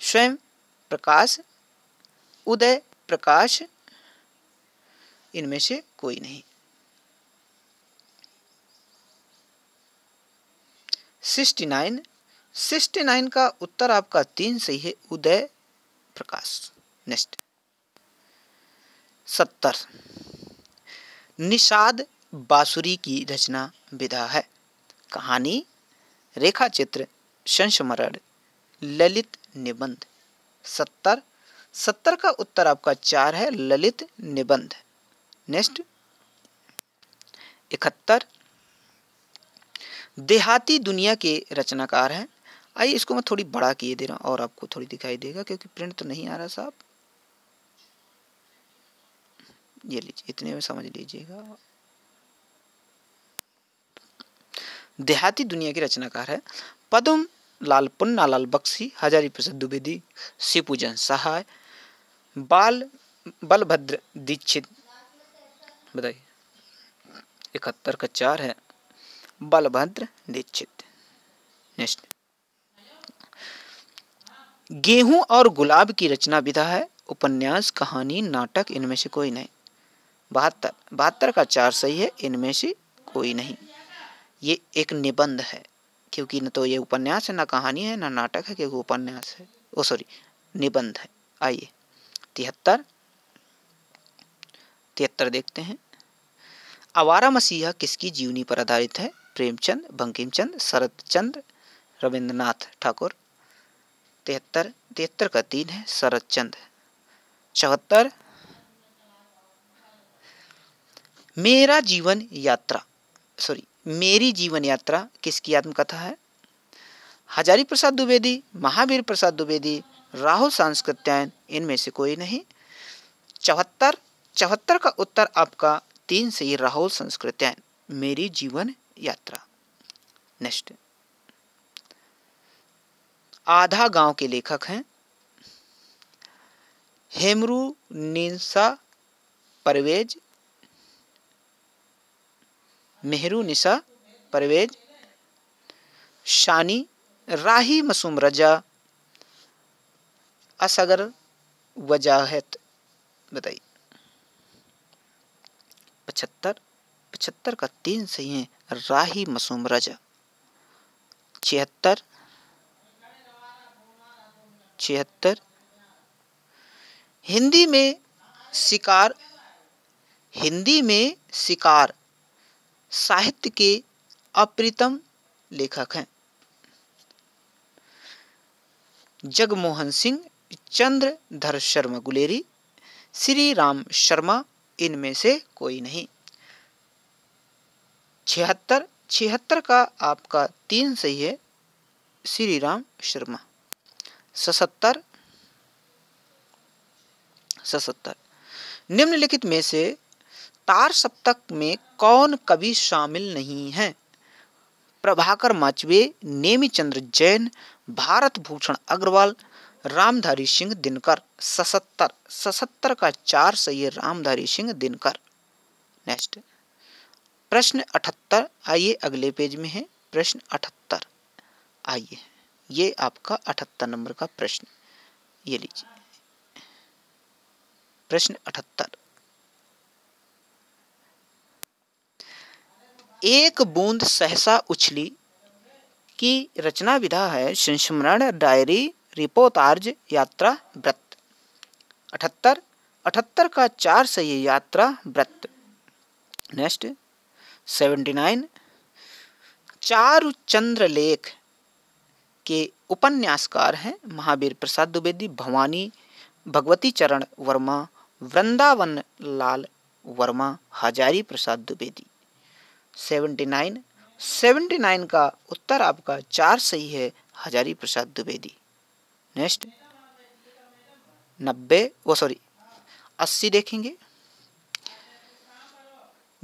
स्वयं प्रकाश, उदय प्रकाश, इनमें से कोई नहीं। 69 का उत्तर आपका 3 सही है, उदय प्रकाश। नेक्स्ट 70, निषाद बांसुरी की रचना विधा है? कहानी, रेखा चित्र, संस्मरण, ललित निबंध। 70 का उत्तर आपका 4 है, ललित निबंध। नेक्स्ट 71, देहाती दुनिया के रचनाकार हैं? आइए इसको मैं थोड़ी बड़ा किए दे रहा हूँ और आपको थोड़ी दिखाई देगा, क्योंकि प्रिंट तो नहीं आ रहा साहब। ये लीजिए, इतने में समझ लीजिएगा। देहाती दुनिया के रचनाकार है पद्म लाल, पुन्नालाल बख्शी, हजारी प्रसाद द्विवेदी, शिवपूजन सहाय, बलभद्र दीक्षित। बताइए। 71 का 4 है, बलभद्र दीक्षित। नेक्स्ट, गेहूं और गुलाब की रचना विधा है? उपन्यास, कहानी, नाटक, इनमें से कोई नहीं। 72 का 4 सही है, इनमें से कोई नहीं। ये एक निबंध है, क्योंकि न तो ये उपन्यास है, ना कहानी है, ना नाटक है, क्योंकि उपन्यास है, निबंध है। आइए 73 देखते हैं। आवारा मसीहा किसकी जीवनी पर आधारित है? प्रेमचंद, बंकिम चंद्र, शरद चंद्र, रविंद्रनाथ ठाकुर। 73 का 3 है, शरद चंद्र। 74, मेरी जीवन यात्रा किसकी आत्मकथा है? हजारी प्रसाद द्विवेदी, महावीर प्रसाद द्विवेदी, राहुल सांस्कृत्यायन, इनमें से कोई नहीं। 74 का उत्तर आपका 3 से राहुल सांस्कृत्यायन, मेरी जीवन यात्रा। नेक्स्ट, आधा गांव के लेखक हैं? हेमरू निशा परवेज, मेहरू निशा परवेज, शानी, राही मसूम रजा, असगर वजाहत। बताइए। 75 का 3 सही है, राही मसूम रजा। 76 हिंदी में शिकार, हिंदी में शिकार साहित्य के अप्रितम लेखक हैं। जगमोहन सिंह, चंद्रधर शर्मा गुलेरी, श्री राम शर्मा, इनमें से कोई नहीं। 76 का आपका 3 सही है, श्री राम शर्मा। 77 निम्नलिखित में से तार सप्तक में कौन कवि शामिल नहीं है? प्रभाकर माचवे, नेमिचंद्र जैन, भारत भूषण अग्रवाल, रामधारी सिंह दिनकर। 77 का 4 सही है, रामधारी सिंह दिनकर। नेक्स्ट प्रश्न 78, आइए अगले पेज में है प्रश्न 78। आइए, ये आपका 78 नंबर का प्रश्न, ये लीजिए प्रश्न 78। एक बूंद सहसा उछली की रचना विधा है संस्मरण, डायरी, रिपोर्तार्ज, यात्रा, व्रत। 78 का 4 सही है, यात्रा, व्रत। नेक्स्ट 79 चारुचंद्र लेख के उपन्यासकार हैं महावीर प्रसाद द्विवेदी, भवानी भगवती चरण वर्मा, वृंदावन लाल वर्मा, हजारी प्रसाद द्विवेदी। 79 का उत्तर आपका 4 सही है, हजारी प्रसाद द्विवेदी। नेक्स्ट 80 देखेंगे।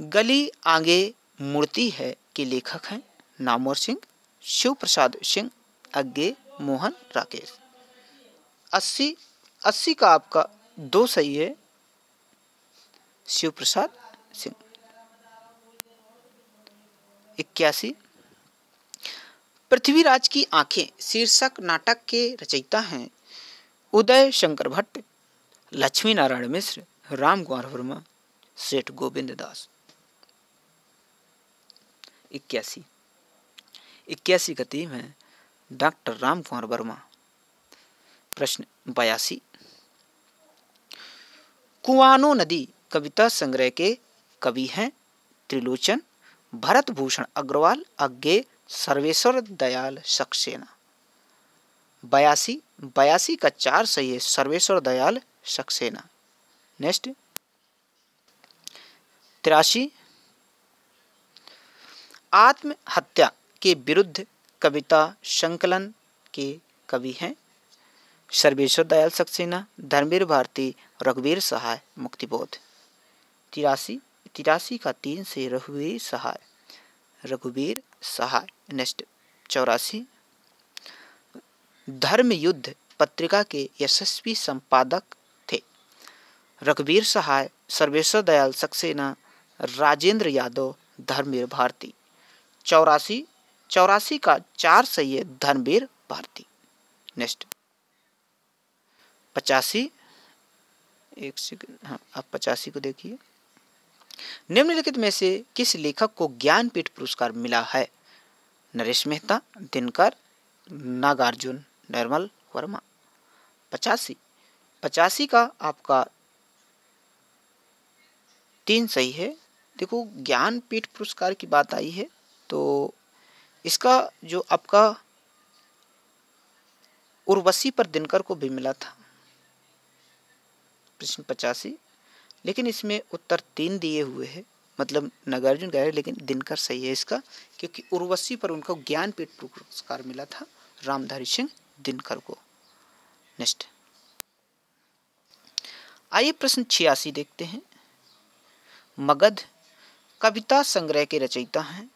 गली आगे मूर्ति है के लेखक हैं नामवर सिंह, शिव प्रसाद सिंह, अज्ञे मोहन राकेश। 80 का आपका 2 सही है, शिव प्रसाद सिंह। 81 पृथ्वीराज की आंखें शीर्षक नाटक के रचयिता हैं उदय शंकर भट्ट, लक्ष्मी नारायण मिश्र, राम कुमार वर्मा, सेठ गोविंद दास। 81 का थीम है डॉक्टर राम कुमार वर्मा। प्रश्न 82 कुआनो नदी कविता संग्रह के कवि हैं त्रिलोचन, भरत भूषण अग्रवाल, अज्ञे सर्वेश्वर दयाल सक्सेना। 82 का 4 सही है, सर्वेश्वर दयाल सक्सेना। नेक्स्ट 83 आत्महत्या के विरुद्ध कविता संकलन के कवि हैं सर्वेश्वर दयाल सक्सेना, धर्मवीर भारती, रघुवीर सहाय, मुक्तिबोध। 83 का 3 से रघुवीर सहाय। नेक्स्ट 84 धर्म युद्ध पत्रिका के यशस्वी संपादक थे रघुवीर सहाय, सर्वेश्वर दयाल सक्सेना, राजेंद्र यादव, धर्मवीर भारती। 84 का 4 सही है, धर्मवीर भारती। नेक्स्ट 85 एक सेकंड, हाँ आप 85 को देखिए। निम्नलिखित में से किस लेखक को ज्ञानपीठ पुरस्कार मिला है? नरेश मेहता, दिनकर, नागार्जुन, निर्मल वर्मा। 85 का आपका 3 सही है। देखो ज्ञानपीठ पुरस्कार की बात आई है तो इसका जो आपका उर्वशी पर दिनकर को भी मिला था प्रश्न 85, लेकिन इसमें उत्तर 3 दिए हुए हैं, मतलब नागार्जुन का है लेकिन दिनकर सही है इसका, क्योंकि उर्वशी पर उनको ज्ञानपीठ पुरस्कार मिला था रामधारी सिंह दिनकर को। नेक्स्ट आइए प्रश्न 86 देखते हैं। मगध कविता संग्रह के रचयिता हैं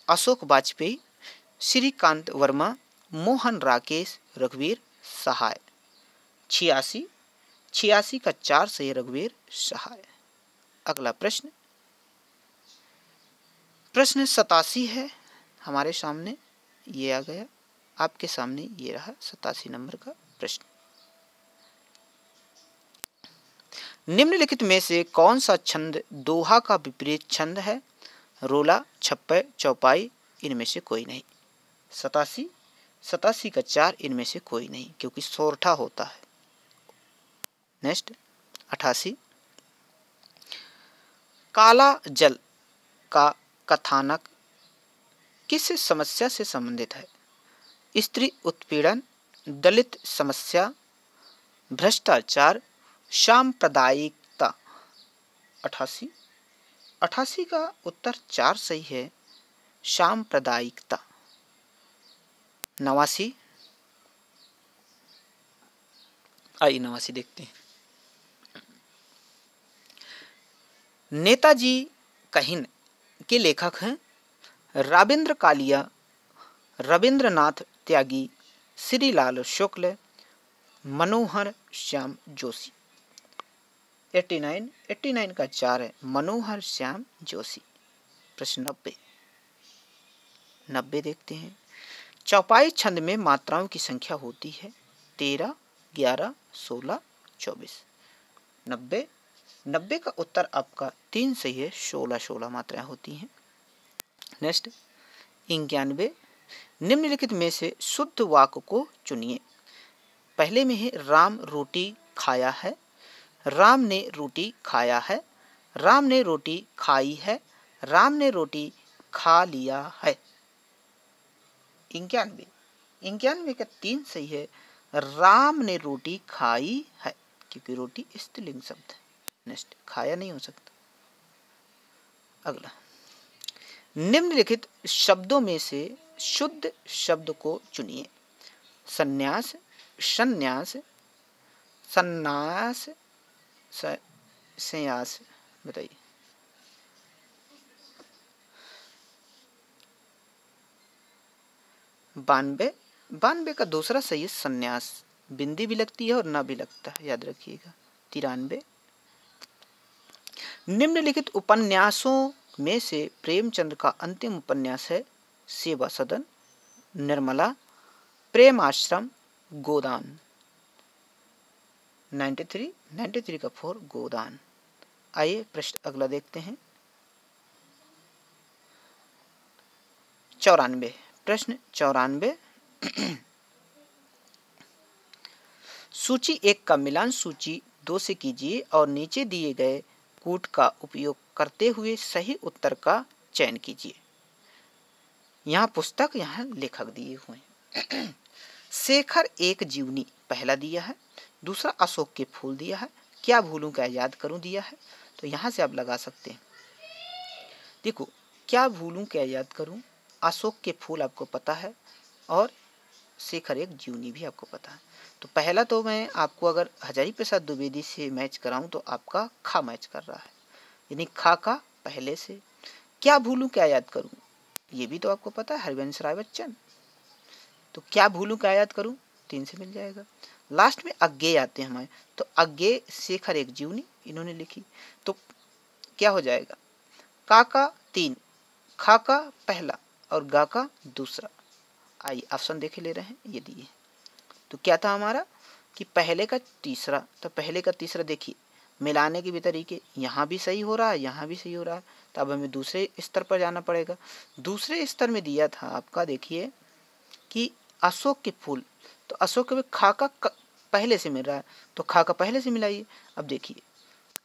अशोक वाजपेयी, श्रीकांत वर्मा, मोहन राकेश, रघुवीर सहाय। 86 का 4 से रघुवीर सहाय। अगला प्रश्न 87 है हमारे सामने। ये आ गया आपके सामने, ये रहा 87 नंबर का प्रश्न। निम्नलिखित में से कौन सा छंद दोहा का विपरीत छंद है? रोला, छप्पे, चौपाई, इनमें से कोई नहीं। 87 का 4 इनमें से कोई नहीं, क्योंकि सोरठा होता है। नेक्स्ट 88, काला जल का कथानक किस समस्या से संबंधित है? स्त्री उत्पीड़न, दलित समस्या, भ्रष्टाचार, सांप्रदायिकता। 88 का उत्तर 4 सही है, सांप्रदायिकता। 89, आइए 89 देखते हैं। नेताजी कहिन के लेखक हैं राबिंद्र कालिया, रविंद्रनाथ त्यागी, श्रीलाल शुक्ल, मनोहर श्याम जोशी। 89 का 4 है, मनोहर श्याम जोशी। प्रश्न 90 देखते हैं। चौपाई छंद में मात्राओं की संख्या होती है 13, 11, 16, 24। 90 का उत्तर आपका 3 सही है, 16 मात्राएं होती हैं। नेक्स्ट 91, निम्नलिखित में से शुद्ध वाक्य को चुनिए। पहले में है राम रोटी खाया है, राम ने रोटी खाया है, राम ने रोटी खाई है, राम ने रोटी खा लिया है। 91 का 3 सही है, राम ने रोटी खाई है, क्योंकि रोटी स्त्रीलिंग शब्द है। नेक्स्ट खाया नहीं हो सकता। अगला, निम्नलिखित शब्दों में से शुद्ध शब्द को चुनिए। संन्यास, संन्यास, सन्यास, संन्यास। बताइए। बानवे का दूसरा सही है, संन्यास। बिंदी भी लगती है और ना भी लगता है, याद रखिएगा। 93, निम्नलिखित उपन्यासों में से प्रेमचंद का अंतिम उपन्यास है सेवा सदन, निर्मला, प्रेम आश्रम, गोदान। 93 का 4 गोदान। आइए प्रश्न अगला देखते हैं। 94, प्रश्न 94, सूची 1 का मिलान सूची 2 से कीजिए और नीचे दिए गए कूट का उपयोग करते हुए सही उत्तर का चयन कीजिए। यहाँ पुस्तक, यहाँ लेखक दिए हुए हैं। शेखर एक जीवनी पहला दिया है, दूसरा अशोक के फूल दिया है, क्या भूलूं क्या याद करूं दिया है। तो यहाँ से आप लगा सकते हैं। देखो, क्या भूलूं क्या याद करूं, अशोक के फूल आपको पता है और शेखर एक जीवनी भी आपको पता है। तो पहला तो मैं आपको अगर हजारी प्रसाद द्विवेदी से मैच कराऊं तो आपका खा मैच कर रहा है, यानी खा का पहले से। क्या भूलूं क्या याद करूं, ये भी तो आपको पता है, हरिवंश राय बच्चन। तो क्या भूलूं क्या याद करूं 3 से मिल जाएगा। लास्ट में अज्ञे आते हैं हमारे, तो अज्ञे शेखर एक जीवनी इन्होंने लिखी, तो क्या हो जाएगा, का 3, खा का पहला और गा का दूसरा। आइए ऑप्शन देखे ले रहे हैं, ये दिए। तो क्या था हमारा कि पहले का तीसरा, तो पहले का तीसरा देखिए मिलाने के भी तरीके, यहाँ भी सही हो रहा है, यहाँ भी सही हो रहा है। तो अब हमें दूसरे स्तर पर जाना पड़ेगा। दूसरे स्तर में दिया था आपका, देखिए कि अशोक के फूल, तो अशोक के खा का पहले से मिल रहा है, तो खा का पहले से मिलाइए। अब देखिए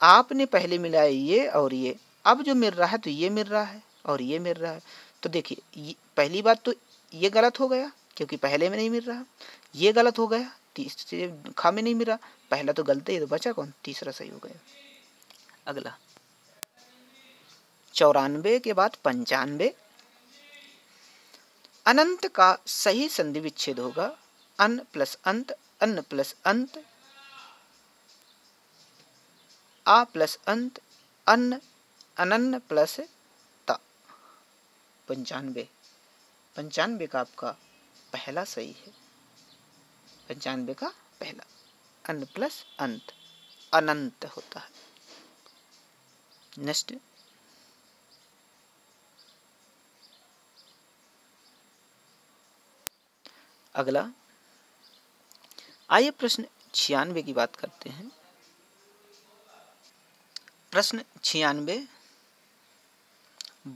आपने पहले मिलाया ये और ये, अब जो मिल रहा है तो ये मिल रहा है और ये मिल रहा है। तो देखिए पहली बात तो ये गलत हो गया क्योंकि पहले में नहीं मिल रहा, ये गलत हो गया, तीसरे खा में नहीं मिल रहा, पहला तो गलत है, तो बचा कौन, तीसरा सही हो गया। अगला 94 के बाद 95, अनंत का सही संधि विच्छेद होगा अन प्लस अंत, अन्न प्लस अंत, आ प्लस अंत, अन्न, अनन्न प्लस ता। 95 का आपका पहला सही है, 95 का पहला, अन्न प्लस अंत अनंत होता है। नेक्स्ट 96 अगला आइए प्रश्न 96 की बात करते हैं। प्रश्न 96,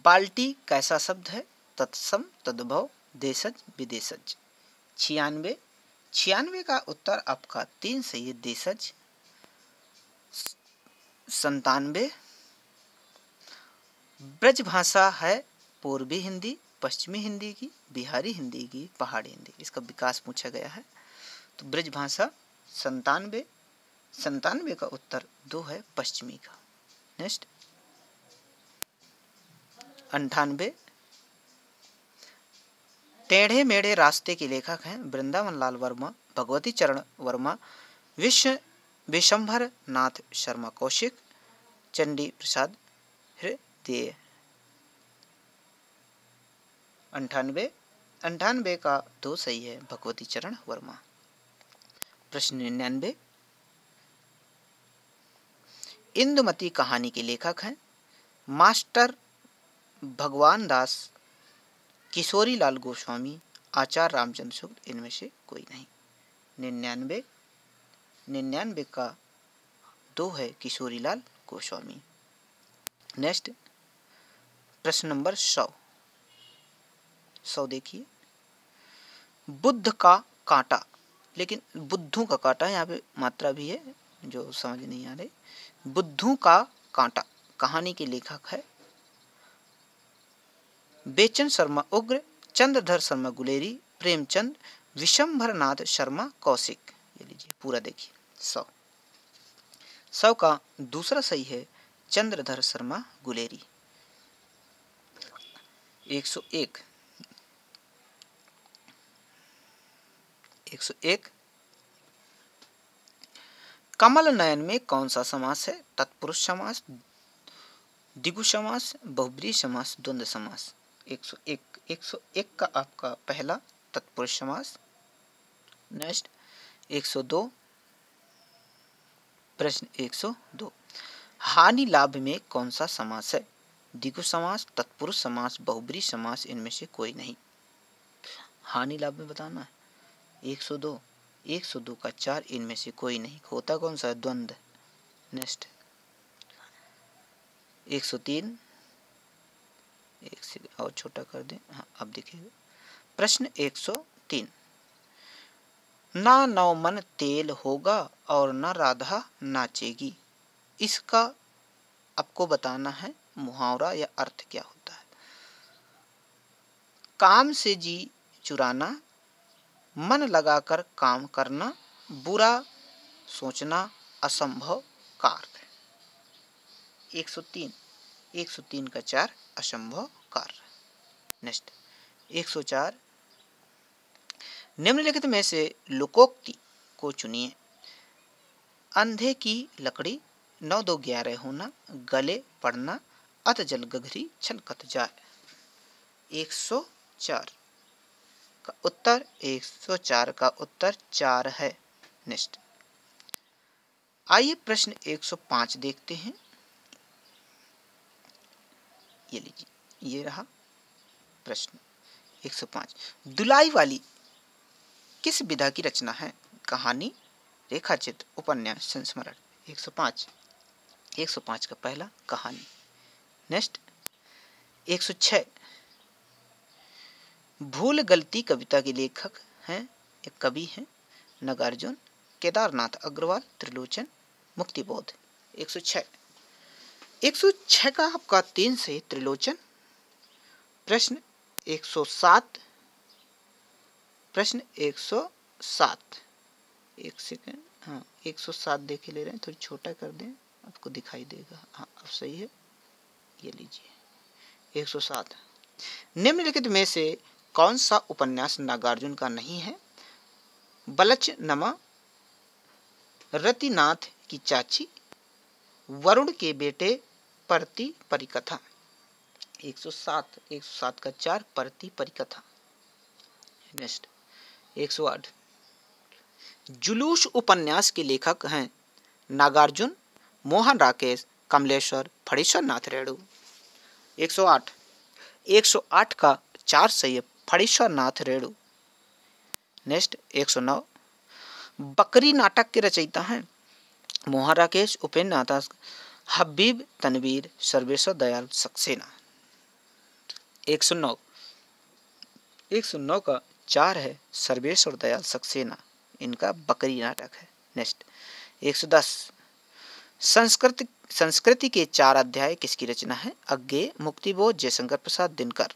बाल्टी कैसा शब्द है? तत्सम, तद्भव, देशज, विदेशज। 96 का उत्तर आपका 3 सही है, देशज। 97, ब्रज भाषा है पूर्वी हिंदी, पश्चिमी हिंदी की, बिहारी हिंदी की, पहाड़ी हिंदी। इसका विकास पूछा गया है। तो ब्रज भाषा 97 का उत्तर 2 है, पश्चिमी का। नेक्स्ट 98, टेढ़े मेढ़े रास्ते के लेखक हैं वृंदावन लाल वर्मा, भगवती चरण वर्मा, विशंभर नाथ शर्मा कौशिक, चंडी प्रसाद हृदय। 98 का 2 सही है, भगवती चरण वर्मा। प्रश्न 99, इंदुमती कहानी के लेखक हैं मास्टर भगवान दास, किशोरी लाल गोस्वामी, आचार्य रामचंद्र शुक्ल। इनमें से कोई नहीं। 99 का 2 है, किशोरी लाल गोस्वामी। नेक्स्ट प्रश्न नंबर 100 देखिए, बुद्ध का कांटा, लेकिन बुद्धू का कांटा, यहाँ पे मात्रा भी है जो समझ नहीं आ रही। बुद्धू का कांटा कहानी के लेखक है बेचन शर्मा उग्र, चंद्रधर शर्मा गुलेरी, प्रेमचंद, विशंभरनाथ शर्मा कौशिक। ये लीजिए पूरा देखिए। 100 का दूसरा सही है, चंद्रधर शर्मा गुलेरी। 101 कमल नयन में कौन सा समास है? तत्पुरुष समास, द्विगु समास, बहुब्रीहि समास, द्वंद्व समास। 101 का आपका पहला तत्पुरुष समास। नेक्स्ट 102, प्रश्न 102, हानि लाभ में कौन सा समास है? द्विगु समास, तत्पुरुष समास, बहुब्रीहि समास। इनमें से कोई नहीं। हानि लाभ में बताना है। 102 का 4, इनमें से कोई नहीं। होता कौन सा है? द्वंद्व। नेक्स्ट 103, एक से और छोटा कर दें। हाँ, अब देखिए प्रश्न 103, ना नवमन तेल होगा और न राधा नाचेगी। इसका आपको बताना है मुहावरा या अर्थ क्या होता है। काम से जी चुराना, मन लगाकर काम करना, बुरा सोचना, असंभव कार्य। 103 का 4, असंभव कार्य। नेक्स्ट 104, निम्नलिखित में से लोकोक्ति को चुनिए। अंधे की लकड़ी, 9 2 11 होना, गले पड़ना, अत जल गगरी छलकत जाए। 104 का उत्तर 104 का उत्तर 4 है। नेक्स्ट आइए प्रश्न 105 देखते हैं। ये लीजिए, ये रहा प्रश्न 105। दुलाई वाली किस विधा की रचना है? कहानी, रेखाचित्र, उपन्यास, संस्मरण। 105 का पहला कहानी। नेक्स्ट 106, भूल गलती कविता के लेखक हैं, एक कवि हैं नागार्जुन, केदारनाथ अग्रवाल, त्रिलोचन, मुक्तिबोध। 106 का आपका 3 से त्रिलोचन। प्रश्न 107, प्रश्न 107, एक सेकेंड, हाँ 107 देखे ले रहे हैं, थोड़ी छोटा कर दें, आपको दिखाई देगा। हाँ अब सही है। ये लीजिए 107, निम्नलिखित में से कौन सा उपन्यास नागार्जुन का नहीं है? बलचनमा, रतिनाथ की चाची, वरुण के बेटे, परती परिकथा। 107 का 4, परती परिकथा। नेक्स्ट 108, जुलूस उपन्यास के लेखक हैं नागार्जुन, मोहन राकेश, कमलेश्वर, फणीश्वर नाथ रेणु। 108 का 4 सही है, फणीश्वर नाथ रेणु। नेक्स्ट 109 बकरी नाटक के रचयिता हैं मोहन राकेश, उपेंद्र नाथ, हबीब तनवीर, सर्वेश्वर दयाल सक्सेना। 109 का 4 है सर्वेश्वर दयाल सक्सेना, इनका बकरी नाटक है। नेक्स्ट 110 संस्कृति के 4 अध्याय किसकी रचना है? अज्ञेय, मुक्तिबोध, जयशंकर प्रसाद, दिनकर।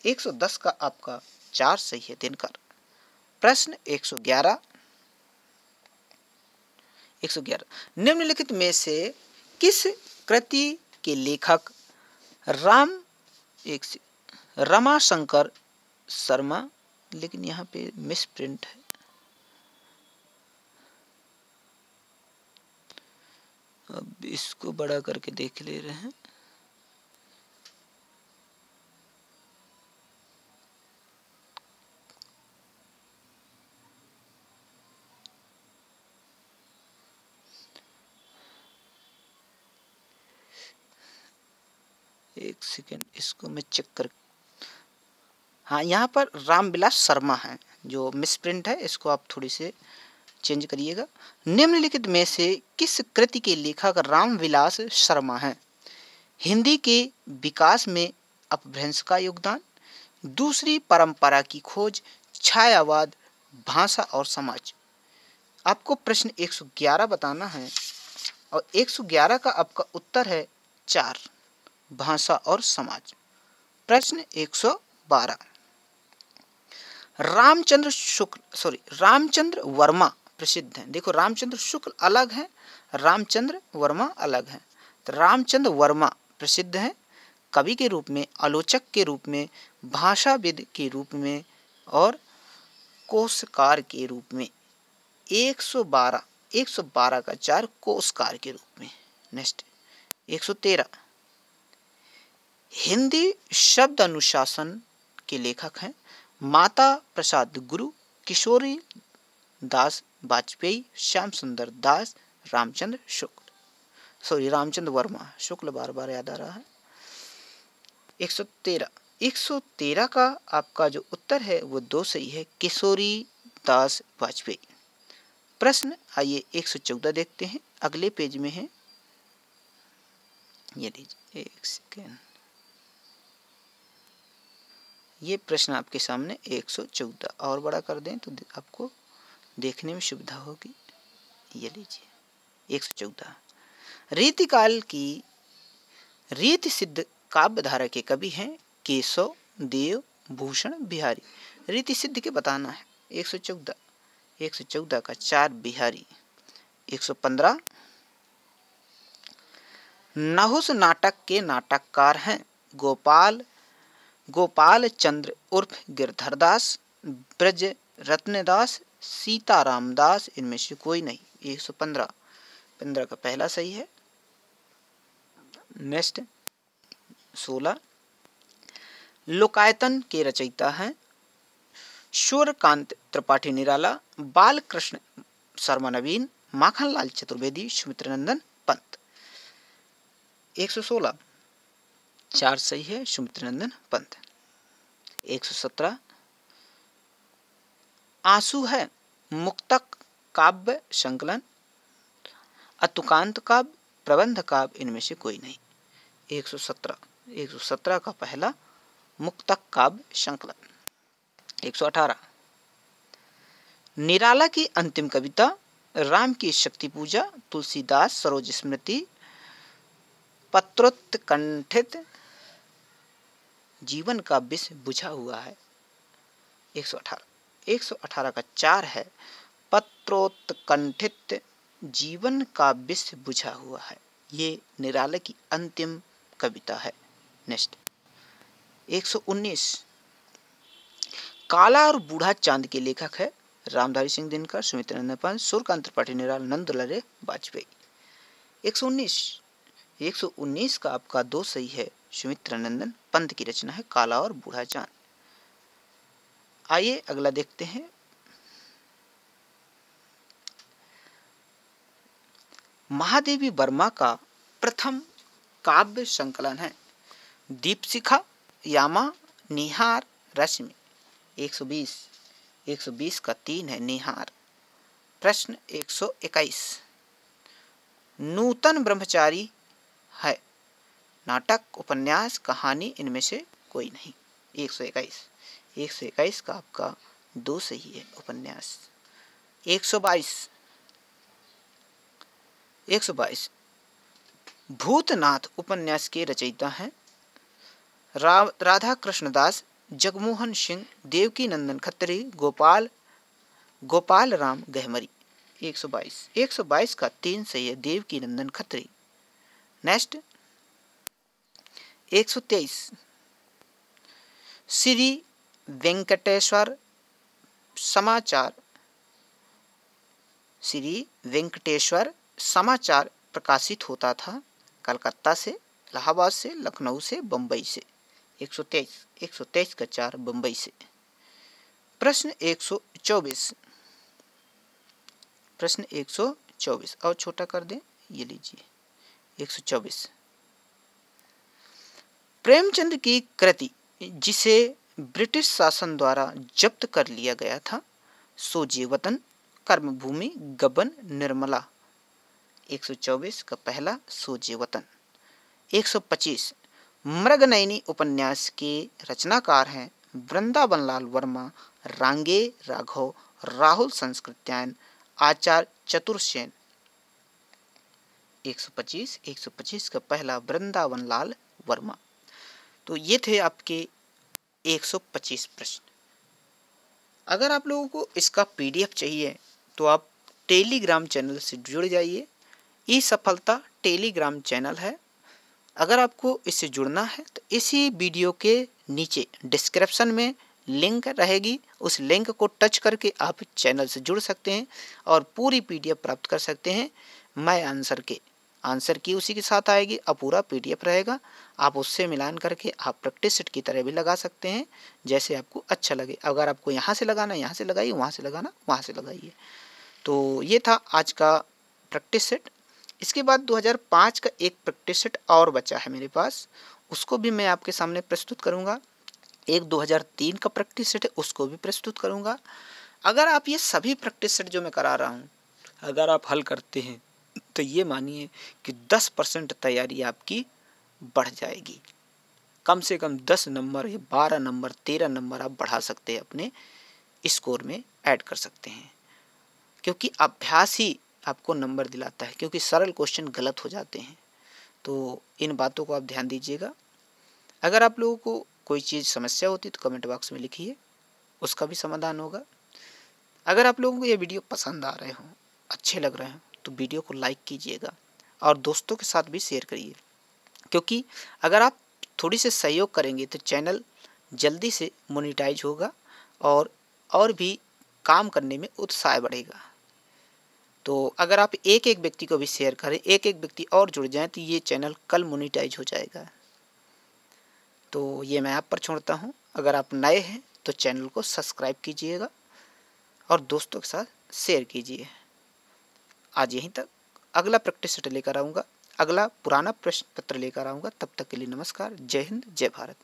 110 का आपका 4 सही है, दिनकर। प्रश्न 111 निम्नलिखित में से किस कृति के लेखक रमाशंकर शर्मा, लेकिन यहाँ पे मिस प्रिंट है, अब इसको बड़ा करके देख ले रहे हैं। एक सेकेंड, इसको मैं चेक कर, हाँ यहाँ पर रामविलास शर्मा है, जो मिसप्रिंट है, इसको आप थोड़ी से चेंज करिएगा। निम्नलिखित में से किस कृति के लेखक रामविलास शर्मा हैं? हिंदी के विकास में अपभ्रंश का योगदान, दूसरी परंपरा की खोज, छायावाद, भाषा और समाज। आपको प्रश्न 111 बताना है और 111 का आपका उत्तर है 4, भाषा और समाज। प्रश्न 112 रामचंद्र वर्मा प्रसिद्ध हैं। देखो रामचंद्र शुक्ल अलग है, रामचंद्र वर्मा अलग है। तो रामचंद्र वर्मा प्रसिद्ध हैं कवि के रूप में, आलोचक के रूप में, भाषाविद के रूप में और कोशकार के रूप में। 112 का 4 कोशकार के रूप में। नेक्स्ट 113 हिंदी शब्द अनुशासन के लेखक हैं माता प्रसाद गुरु, किशोरी दास वाजपेयी, श्याम सुंदर दास, रामचंद्र वर्मा, शुक्ल बार बार याद आ रहा है। 113 का आपका जो उत्तर है वो 2 सही है, किशोरी दास वाजपेयी। प्रश्न आइए 114 देखते हैं, अगले पेज में है, ये लीजिए एक सेकेंड, ये प्रश्न आपके सामने 114 और बड़ा कर दें तो आपको देखने में सुविधा होगी। ये लीजिए 114 रीतिकाल की रीति सिद्ध काव्य धारा के कवि हैं केशव देव भूषण बिहारी। रीति सिद्ध के बताना है। 114 का 4 बिहारी। 115 नहुस नाटक के नाटककार हैं गोपाल चंद्र उर्फ गिरधरदास, ब्रज रत्नदास, सीताराम दास, इनमें से कोई नहीं। 115 का पहला सही है। नेक्स्ट 16 लोकायतन के रचयिता हैं सूर्यकांत त्रिपाठी निराला, बालकृष्ण शर्मा नवीन, माखनलाल चतुर्वेदी, सुमित्रनंदन पंत। 116 4 सही है, सुमित्रनंदन पंत। 117 आंसू है मुक्तक काव्य संकलन, अतुकांत काव्य, प्रबंध काव्य, इनमें से कोई नहीं। 117 का पहला मुक्तक काव्य संकलन। 118 निराला की अंतिम कविता राम की शक्ति पूजा, तुलसीदास सरोज स्मृति, पत्रोत्कंठित जीवन का विष बुझा हुआ है। 118 का 4 है, पत्रोत्कंठित जीवन का विष बुझा हुआ है। ये निराला की अंतिम कविता है। नेक्स्ट 119 काला और बूढ़ा चांद के लेखक है रामधारी सिंह दिनकर, सुमित्रनंदन पंत, सूर्यकांत त्रिपाठी निराला, नंदलाल वाजपेयी। 119 का आपका 2 सही है, सुमित्रनंदन पंत की रचना है काला और बूढ़ा चांद। आइए अगला देखते हैं। महादेवी वर्मा का प्रथम काव्य संकलन है दीपशिखा, यामा, निहार, रश्मि। 120 120 का 3 है निहार। प्रश्न 121, नूतन ब्रह्मचारी है नाटक, उपन्यास, कहानी, इनमें से कोई नहीं। 121 का आपका 2 सही है, उपन्यास। 122 भूतनाथ उपन्यास के रचयिता हैं राधा कृष्णदास, जगमोहन सिंह, देवकी नंदन खत्री, गोपाल राम गहमरी। 122 का 3 सही है, देवकी नंदन खत्री। नेक्स्ट 123 श्री वेंकटेश्वर समाचार प्रकाशित होता था कलकत्ता से, इलाहाबाद से, लखनऊ से, बम्बई से। 123 का 4 बम्बई से। प्रश्न 124 और छोटा कर दें, ये लीजिए 124। प्रेमचंद की कृति जिसे ब्रिटिश शासन द्वारा जब्त कर लिया गया था, सोजे वतन, कर्मभूमि, गबन, निर्मला। 124 का पहला सोजे वतन। 125 मृगनयनी उपन्यास के रचनाकार हैं वृंदावनलाल वर्मा, रांगे राघव, राहुल संस्कृत्यायन, आचार्य चतुरसेन। 125 का पहला वृंदावनलाल वर्मा। तो ये थे आपके 125 प्रश्न। अगर आप लोगों को इसका PDF चाहिए तो आप टेलीग्राम चैनल से जुड़ जाइए। ई सफलता टेलीग्राम चैनल है। अगर आपको इससे जुड़ना है तो इसी वीडियो के नीचे डिस्क्रिप्शन में लिंक रहेगी, उस लिंक को टच करके आप चैनल से जुड़ सकते हैं और पूरी PDF प्राप्त कर सकते हैं। मैं आंसर की उसी के साथ आएगी और पूरा PDF रहेगा। आप उससे मिलान करके आप प्रैक्टिस सेट की तरह भी लगा सकते हैं, जैसे आपको अच्छा लगे। अगर आपको यहाँ से लगाना यहाँ से लगाइए, वहाँ से लगाना वहाँ से लगाइए। तो ये था आज का प्रैक्टिस सेट। इसके बाद 2005 का एक प्रैक्टिस सेट और बचा है मेरे पास, उसको भी मैं आपके सामने प्रस्तुत करूँगा। एक 2003 का प्रैक्टिस सेट है, उसको भी प्रस्तुत करूँगा। अगर आप ये सभी प्रैक्टिस सेट जो मैं करा रहा हूँ अगर आप हल करते हैं तो ये मानिए कि 10% तैयारी आपकी बढ़ जाएगी। कम से कम 10 नंबर या 12 नंबर 13 नंबर आप बढ़ा सकते हैं, अपने स्कोर में ऐड कर सकते हैं, क्योंकि अभ्यास ही आपको नंबर दिलाता है, क्योंकि सरल क्वेश्चन गलत हो जाते हैं। तो इन बातों को आप ध्यान दीजिएगा। अगर आप लोगों को कोई चीज़ समस्या होती तो कमेंट बॉक्स में लिखिए, उसका भी समाधान होगा। अगर आप लोगों को ये वीडियो पसंद आ रहे हों, अच्छे लग रहे हैं, तो वीडियो को लाइक कीजिएगा और दोस्तों के साथ भी शेयर करिए, क्योंकि अगर आप थोड़ी से सहयोग करेंगे तो चैनल जल्दी से मोनेटाइज होगा और भी काम करने में उत्साह बढ़ेगा। तो अगर आप एक व्यक्ति को भी शेयर करें, एक व्यक्ति और जुड़ जाएं, तो ये चैनल कल मोनेटाइज हो जाएगा। तो ये मैं आप पर छोड़ता हूँ। अगर आप नए हैं तो चैनल को सब्सक्राइब कीजिएगा और दोस्तों के साथ शेयर कीजिए। आज यहीं तक। अगला प्रैक्टिस सेट लेकर आऊँगा, अगला पुराना प्रश्न पत्र लेकर आऊँगा। तब तक के लिए नमस्कार। जय हिंद, जय भारत।